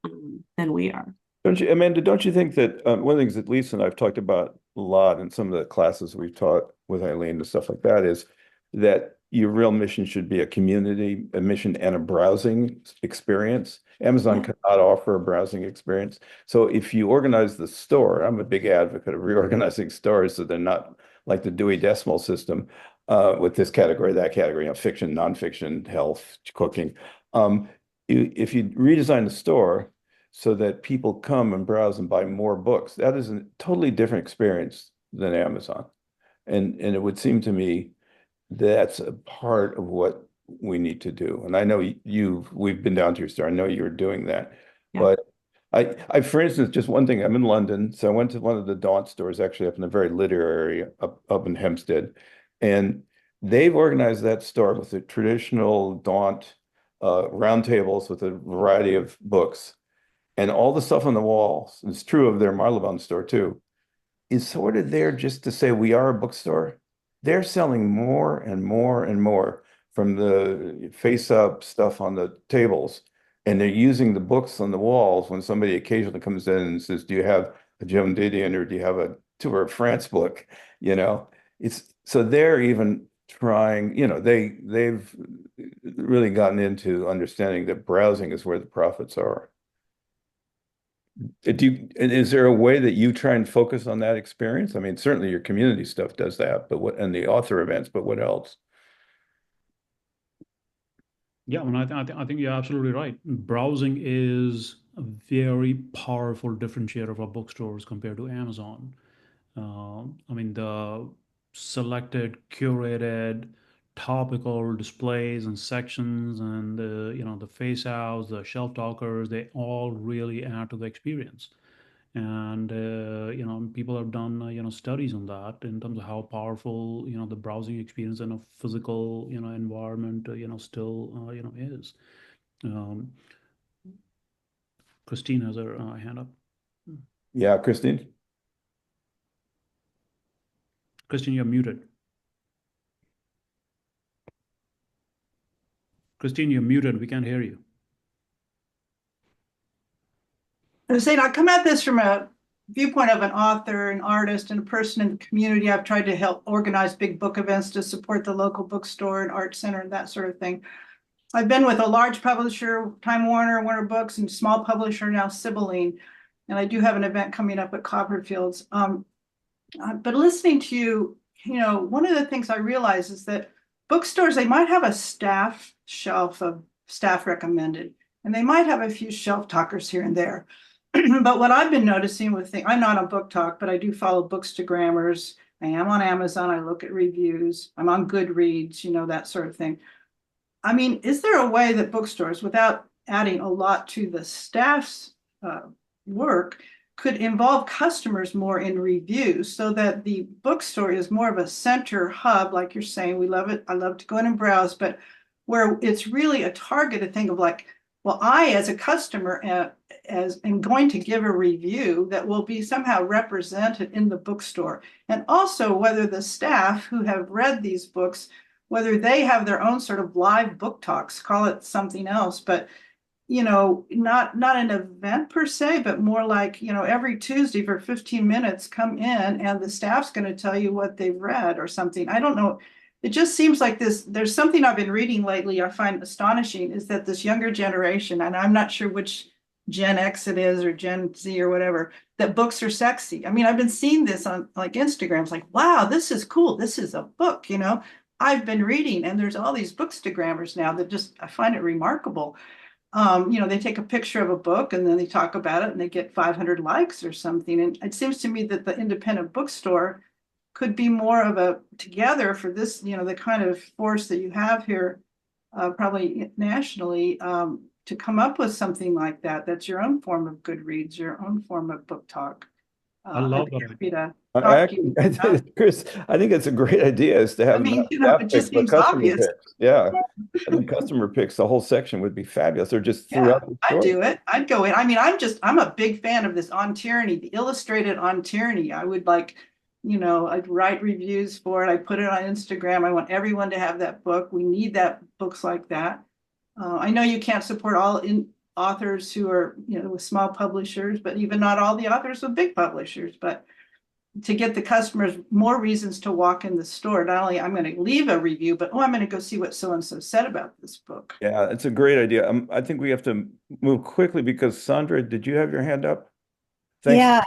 than we are. Amanda, don't you think that one of the things that Lisa and I've talked about a lot in some of the classes we've taught with Eileen and stuff like that is that your real mission should be a mission and a browsing experience. Amazon cannot offer a browsing experience. So if you organize the store, I'm a big advocate of reorganizing stores so they're not like the Dewey Decimal System with this category, that category, fiction, nonfiction, health, cooking. If you redesign the store so that people come and browse and buy more books, that is a totally different experience than Amazon. And it would seem to me that's a part of what we need to do. And I know we've been down to your store. I know you're doing that. Yeah. But For instance, just one thing, I'm in London, so I went to one of the Daunt stores, actually up in the very literary area up in Hempstead, and they've organized that store with the traditional Daunt round tables with a variety of books, and all the stuff on the walls. It's true of their Marylebone store too. Is sort of there just to say we are a bookstore. They're selling more and more and more from the face-up stuff on the tables. And they're using the books on the walls when somebody occasionally comes in and says, do you have a Joan Didion or do you have a Tour of France book? You know, it's so they're even trying, they've really gotten into understanding that browsing is where the profits are. Is there a way that you try and focus on that experience? I mean, certainly your community stuff does that, but and the author events, but what else? Yeah, I think you're absolutely right. Browsing is a very powerful differentiator for bookstores compared to Amazon. I mean, the selected, curated, topical displays and sections, and the face outs, the shelf talkers, they all really add to the experience. And people have done studies on that in terms of how powerful the browsing experience in a physical environment still is. Um, Christine has her hand up. Yeah, Christine. Christine, you're muted. Christine, you're muted. We can't hear you. I was saying, I come at this from a viewpoint of an author, an artist, and a person in the community. I've tried to help organize big book events to support the local bookstore and art center and that sort of thing. I've been with a large publisher, Time Warner, Warner Books, and small publisher now, Sibylline. And I do have an event coming up at Copperfields. But listening to you, one of the things I realize is that bookstores, they might have a staff shelf of staff recommended, and they might have a few shelf talkers here and there. But what I've been noticing I'm not on Book Talk, but I do follow Bookstagrammers. I am on Amazon. I look at reviews. I'm on Goodreads, that sort of thing. I mean, is there a way that bookstores, without adding a lot to the staff's work, could involve customers more in reviews so that the bookstore is more of a center hub, like you're saying? We love it. I love to go in and browse, but where it's really a targeted thing of like, well, I, as a customer, am going to give a review that will be somehow represented in the bookstore. And also whether the staff who have read these books, whether they have their own sort of live book talks, call it something else, but not an event per se, but more like, every Tuesday for 15 minutes, come in and the staff's going to tell you what they've read or something. I don't know. It just seems like there's something I've been reading lately I find astonishing, is that this younger generation, and I'm not sure which Gen X it is or Gen Z or whatever, that books are sexy. I mean, I've been seeing this on like Instagram. It's like, wow, this is cool. This is a book, I've been reading, and there's all these bookstagrammers now that I find it remarkable. They take a picture of a book and then they talk about it and they get 500 likes or something. And it seems to me that the independent bookstore could be more of a together for this, the kind of force that you have here, probably nationally, to come up with something like that. That's your own form of Goodreads, your own form of book talk. I love that. Chris, I think it's a great idea, is to have it just seems obvious. Picks. Yeah. And the customer picks, the whole section would be fabulous. Or just throughout the store. I'd do it. I'd go in. I mean, I'm a big fan of this On Tyranny, the illustrated On Tyranny. I would I'd write reviews for it. I put it on Instagram. I want everyone to have that book. We need books like that. I know you can't support all authors who are, with small publishers, but even not all the authors with big publishers. But to get the customers more reasons to walk in the store, not only I'm going to leave a review, but I'm going to go see what so-and-so said about this book. Yeah, it's a great idea. I think we have to move quickly because Sandra, did you have your hand up? Thanks. Yeah,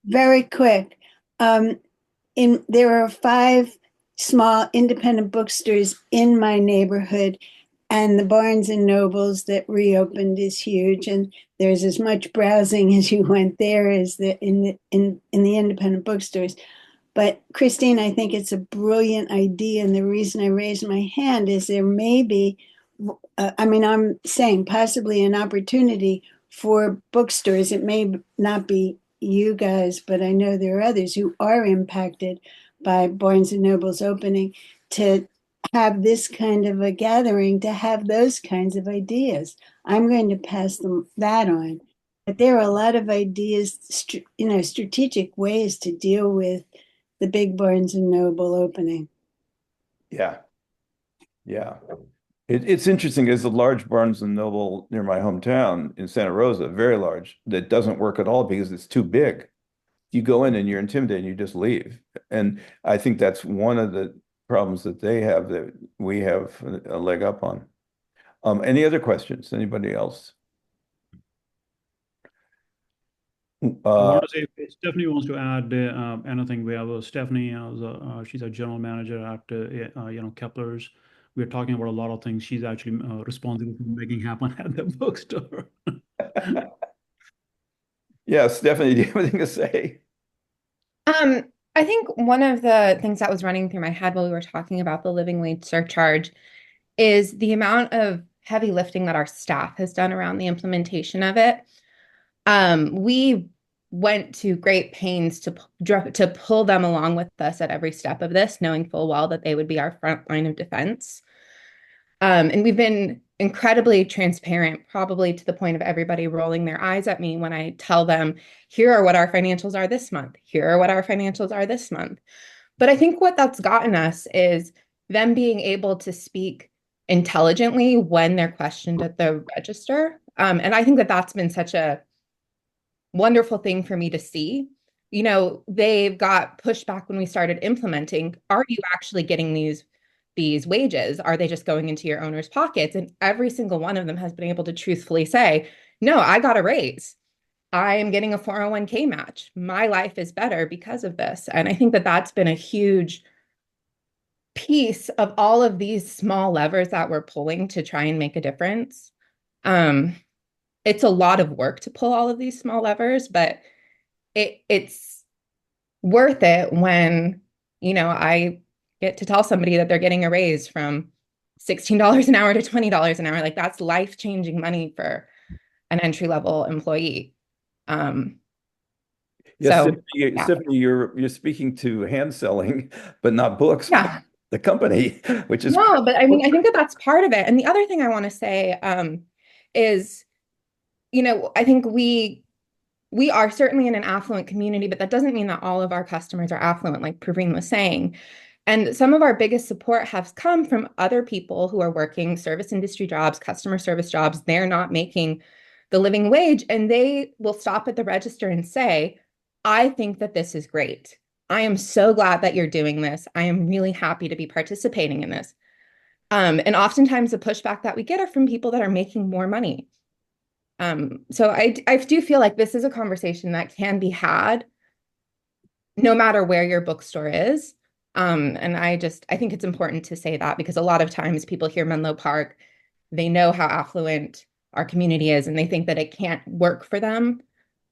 very quick. There are 5 small independent bookstores in my neighborhood, and the Barnes and Nobles that reopened is huge, and there's as much browsing as you went there as in the independent bookstores. But Christine, I think it's a brilliant idea, and the reason I raised my hand is there may be, I'm saying possibly an opportunity for bookstores. It may not be you guys, but I know there are others who are impacted by Barnes and Noble's opening, to have this kind of a gathering, to have those kinds of ideas. I'm going to pass that on. But there are a lot of ideas, strategic ways to deal with the big Barnes and Noble opening. Yeah. Yeah. It's interesting. There's a large Barnes and Noble near my hometown in Santa Rosa, very large, that doesn't work at all because it's too big. You go in and you're intimidated and you just leave. And I think that's one of the problems that they have that we have a leg up on. Any other questions? Anybody else? I want to say if Stephanie wants to add anything. We have Stephanie, she's a general manager at Kepler's. We're talking about a lot of things. She's actually responsible for making happen at the bookstore. Yeah, Stephanie, do you have anything to say? I think one of the things that was running through my head while we were talking about the living wage surcharge is the amount of heavy lifting that our staff has done around the implementation of it. We went to great pains to pull them along with us at every step of this, knowing full well that they would be our front line of defense. And we've been incredibly transparent, probably to the point of everybody rolling their eyes at me when I tell them, here are what our financials are this month. Here are what our financials are this month. But I think what that's gotten us is them being able to speak intelligently when they're questioned at the register. And I think that that's been such a wonderful thing for me to see. They've got pushback when we started implementing. Are you actually getting these wages? Are they just going into your owner's pockets? And every single one of them has been able to truthfully say, no, I got a raise. I am getting a 401k match. My life is better because of this. And I think that that's been a huge piece of all of these small levers that we're pulling to try and make a difference. It's a lot of work to pull all of these small levers, but it's worth it when, I get to tell somebody that they're getting a raise from $16 an hour to $20 an hour. Like, that's life-changing money for an entry-level employee. Yes, Yeah. Stephanie, you're speaking to hand selling, but not books, Yeah. the company, which is No, but I mean, I think that that's part of it. And the other thing I want to say is, I think we are certainly in an affluent community, but that doesn't mean that all of our customers are affluent, like Praveen was saying. And some of our biggest support has come from other people who are working service industry jobs, customer service jobs. They're not making the living wage, and they will stop at the register and say, I think that this is great. I am so glad that you're doing this. I am really happy to be participating in this. And oftentimes the pushback that we get are from people that are making more money. So I do feel like this is a conversation that can be had no matter where your bookstore is. And I think it's important to say that, because a lot of times people hear Menlo Park, they know how affluent our community is, and they think that it can't work for them.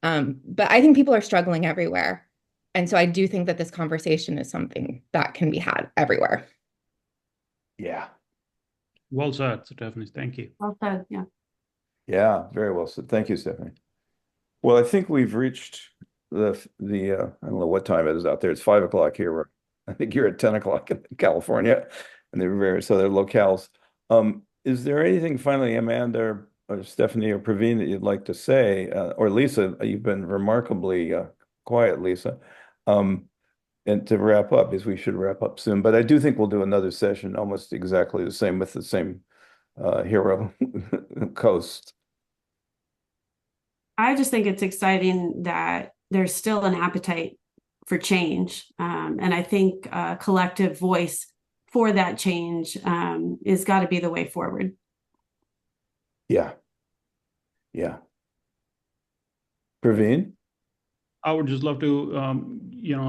But I think people are struggling everywhere. And so I do think that this conversation is something that can be had everywhere. Yeah. Well said, Stephanie. Thank you. Well said, yeah. Yeah, very well said. Thank you, Stephanie. Well, I think we've reached the I don't know what time it is out there. It's 5 o'clock here. I think you're at 10 o'clock in California, and they're locales. Is there anything finally, Amanda or Stephanie or Praveen, that you'd like to say? Or Lisa, you've been remarkably quiet, Lisa. And to wrap up, as we should wrap up soon, but I do think we'll do another session almost exactly the same with the same hero coast. I just think it's exciting that there's still an appetite for change. And I think a collective voice for that change is got to be the way forward. Yeah. Yeah. Praveen? I would just love to,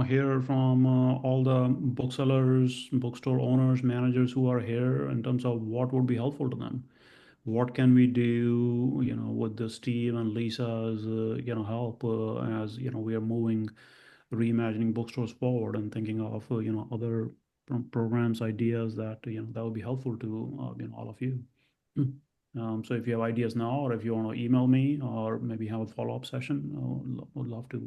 hear from all the booksellers, bookstore owners, managers who are here in terms of what would be helpful to them. What can we do, with the Steve and Lisa's, help as, we are moving, reimagining bookstores forward and thinking of, other programs, ideas that, that would be helpful to, all of you. So if you have ideas now, or if you want to email me, or maybe have a follow-up session, would love to,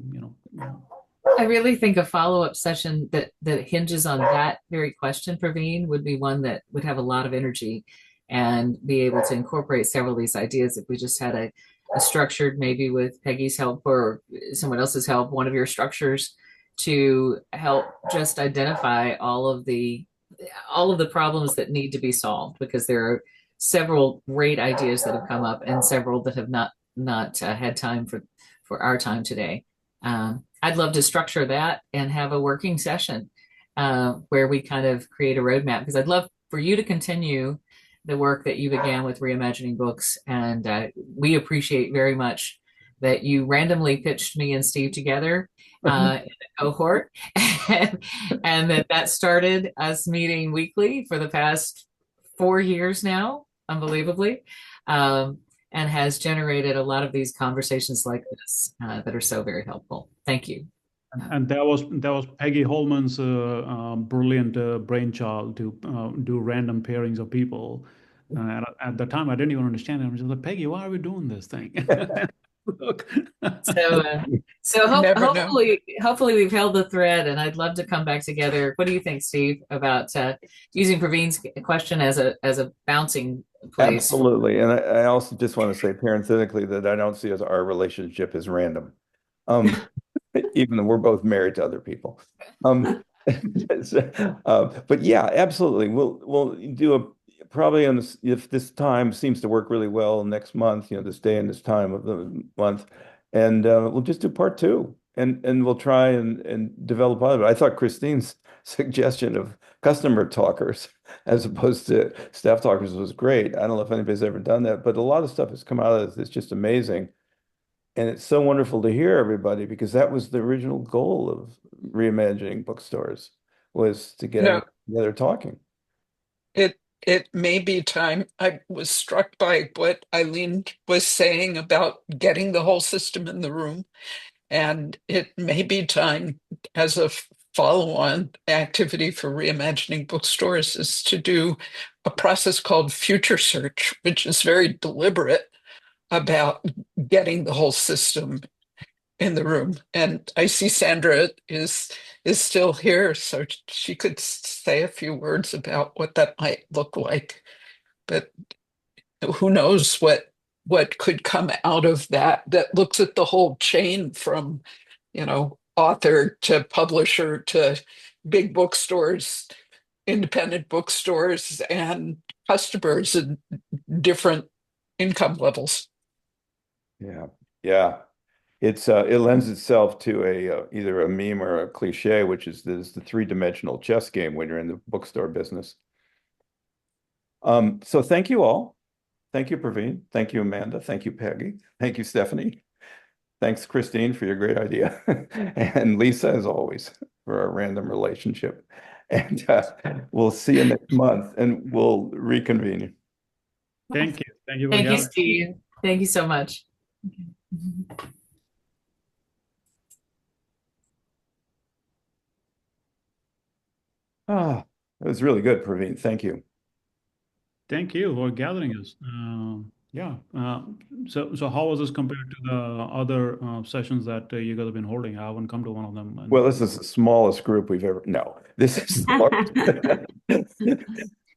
I really think a follow-up session that hinges on that very question, Praveen, would be one that would have a lot of energy and be able to incorporate several of these ideas. If we just had a structured, maybe with Peggy's help or someone else's help, one of your structures to help just identify all of the problems that need to be solved, because there are several great ideas that have come up and several that have not had time for our time today. I'd love to structure that and have a working session where we kind of create a roadmap, because I'd love for you to continue the work that you began with Reimagining Books. And we appreciate very much that you randomly pitched me and Steve together in a cohort, and that started us meeting weekly for the past 4 years now, unbelievably, and has generated a lot of these conversations like this that are so very helpful. Thank you. And that was Peggy Holman's brilliant brainchild to do random pairings of people. At the time, I didn't even understand it. I was just like, Peggy, why are we doing this thing? Look. So hopefully we've held the thread, and I'd love to come back together. What do you think, Steve, about using Praveen's question as a bouncing place? Absolutely. And I also just want to say parenthetically that I don't see our relationship as random. Even though we're both married to other people. But yeah, absolutely. We'll do probably if this time seems to work really well next month, this day and this time of the month, and we'll just do part 2, and we'll try and develop on it. I thought Christine's suggestion of customer talkers as opposed to staff talkers was great. I don't know if anybody's ever done that, but a lot of stuff has come out of this. It's just amazing. And it's so wonderful to hear everybody, because that was the original goal of Reimagining Bookstores, was to get everybody together talking. It may be time. I was struck by what Eileen was saying about getting the whole system in the room. And it may be time, as a follow-on activity for Reimagining Bookstores, is to do a process called Future Search, which is very deliberate about getting the whole system in the room. And I see Sandra is still here, so she could say a few words about what that might look like. But who knows what could come out of that looks at the whole chain from, author to publisher to big bookstores, independent bookstores, and customers at different income levels. Yeah. It lends itself to either a meme or a cliche, which is the 3-dimensional chess game when you're in the bookstore business. So thank you all. Thank you, Praveen. Thank you, Amanda. Thank you, Peggy. Thank you, Stephanie. Thanks, Christine, for your great idea. And Lisa, as always, for our random relationship. And we'll see you next month, and we'll reconvene. Thank you. Thank you. Thank you, Steve. Thank you so much. That was really good, Praveen. Thank you. Thank you for gathering us. So how was this compared to the other sessions that you guys have been holding? I haven't come to one of them. Well, this is the smallest group we've ever. No, this is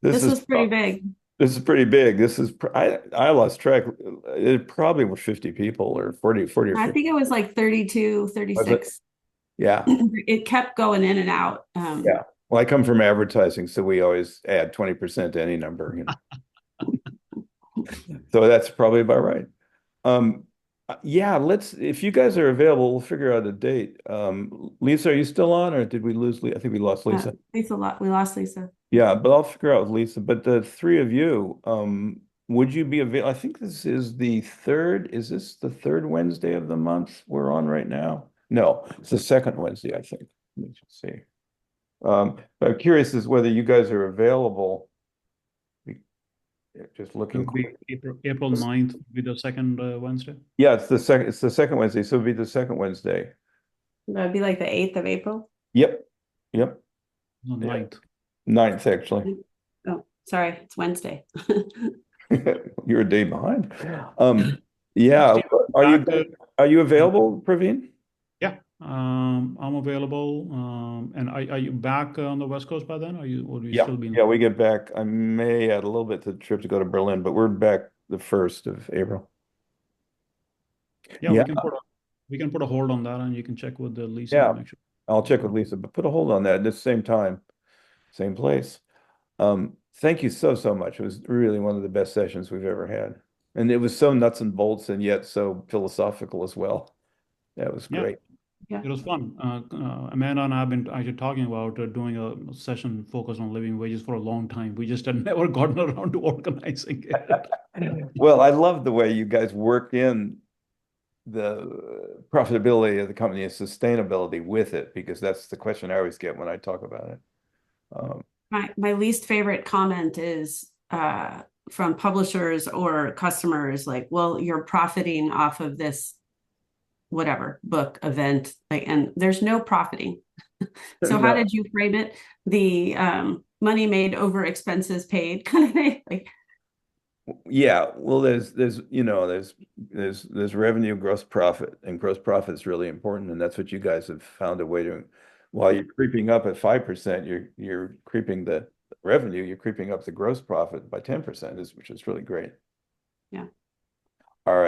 this was pretty big. This is pretty big. I lost track. It probably was 50 people or 40 or 50. I think it was like 32, 36. Yeah. It kept going in and out. Yeah. Well, I come from advertising, so we always add 20% to any number, So that's probably about right. If you guys are available, we'll figure out a date. Lisa, are you still on, or did we lose Lisa? I think we lost Lisa. We lost Lisa. Yeah, but I'll figure out with Lisa. But the 3 of you, would you be available? I think this is the 3rd. Is this the 3rd Wednesday of the month we're on right now? No, it's the 2nd Wednesday, I think. Let me just see. But I'm curious as whether you guys are available. Just looking. April 9th would be the 2nd Wednesday. Yeah, it's the 2nd Wednesday, so it'd be the 2nd Wednesday. That'd be like the 8th of April. Yep. No, 9th. 9th, actually. Oh, sorry, it's Wednesday. You're a day behind. Yeah, Steve, are you available, Praveen? yeah, I'm available. And are you back on the West Coast by then? Or will you Yeah, still be? yeah, we get back. I may add a little bit to the trip to go to Berlin, but we're back the 1st of April. Yeah, Yeah, we can put a hold on that, and you can check with Lisa yeah. and make sure. I'll check with Lisa, but put a hold on that at the same time, same place. Thank you so much. It was really one of the best sessions we've ever had. And it was so nuts and bolts and yet so philosophical as well. That was Yeah. great. Yeah. It was fun. Amanda and I have been actually talking about doing a session focused on living wages for a long time. We just had never gotten around to organizing it. Well, I love the way you guys work in the profitability of the company and sustainability with it, because that's the question I always get when I talk about it. My least favorite comment is from publishers or customers like, well, you're profiting off of this whatever book event, like, and there's no profiting. So how did you frame it? The money made over expenses paid kind of thing. Like, yeah, well, there's revenue, gross profit, and gross profit is really important, and that's what you guys have found a way to. While you're creeping up at 5%, you're creeping the revenue, you're creeping up the gross profit by 10%, which is really great. Yeah. All right.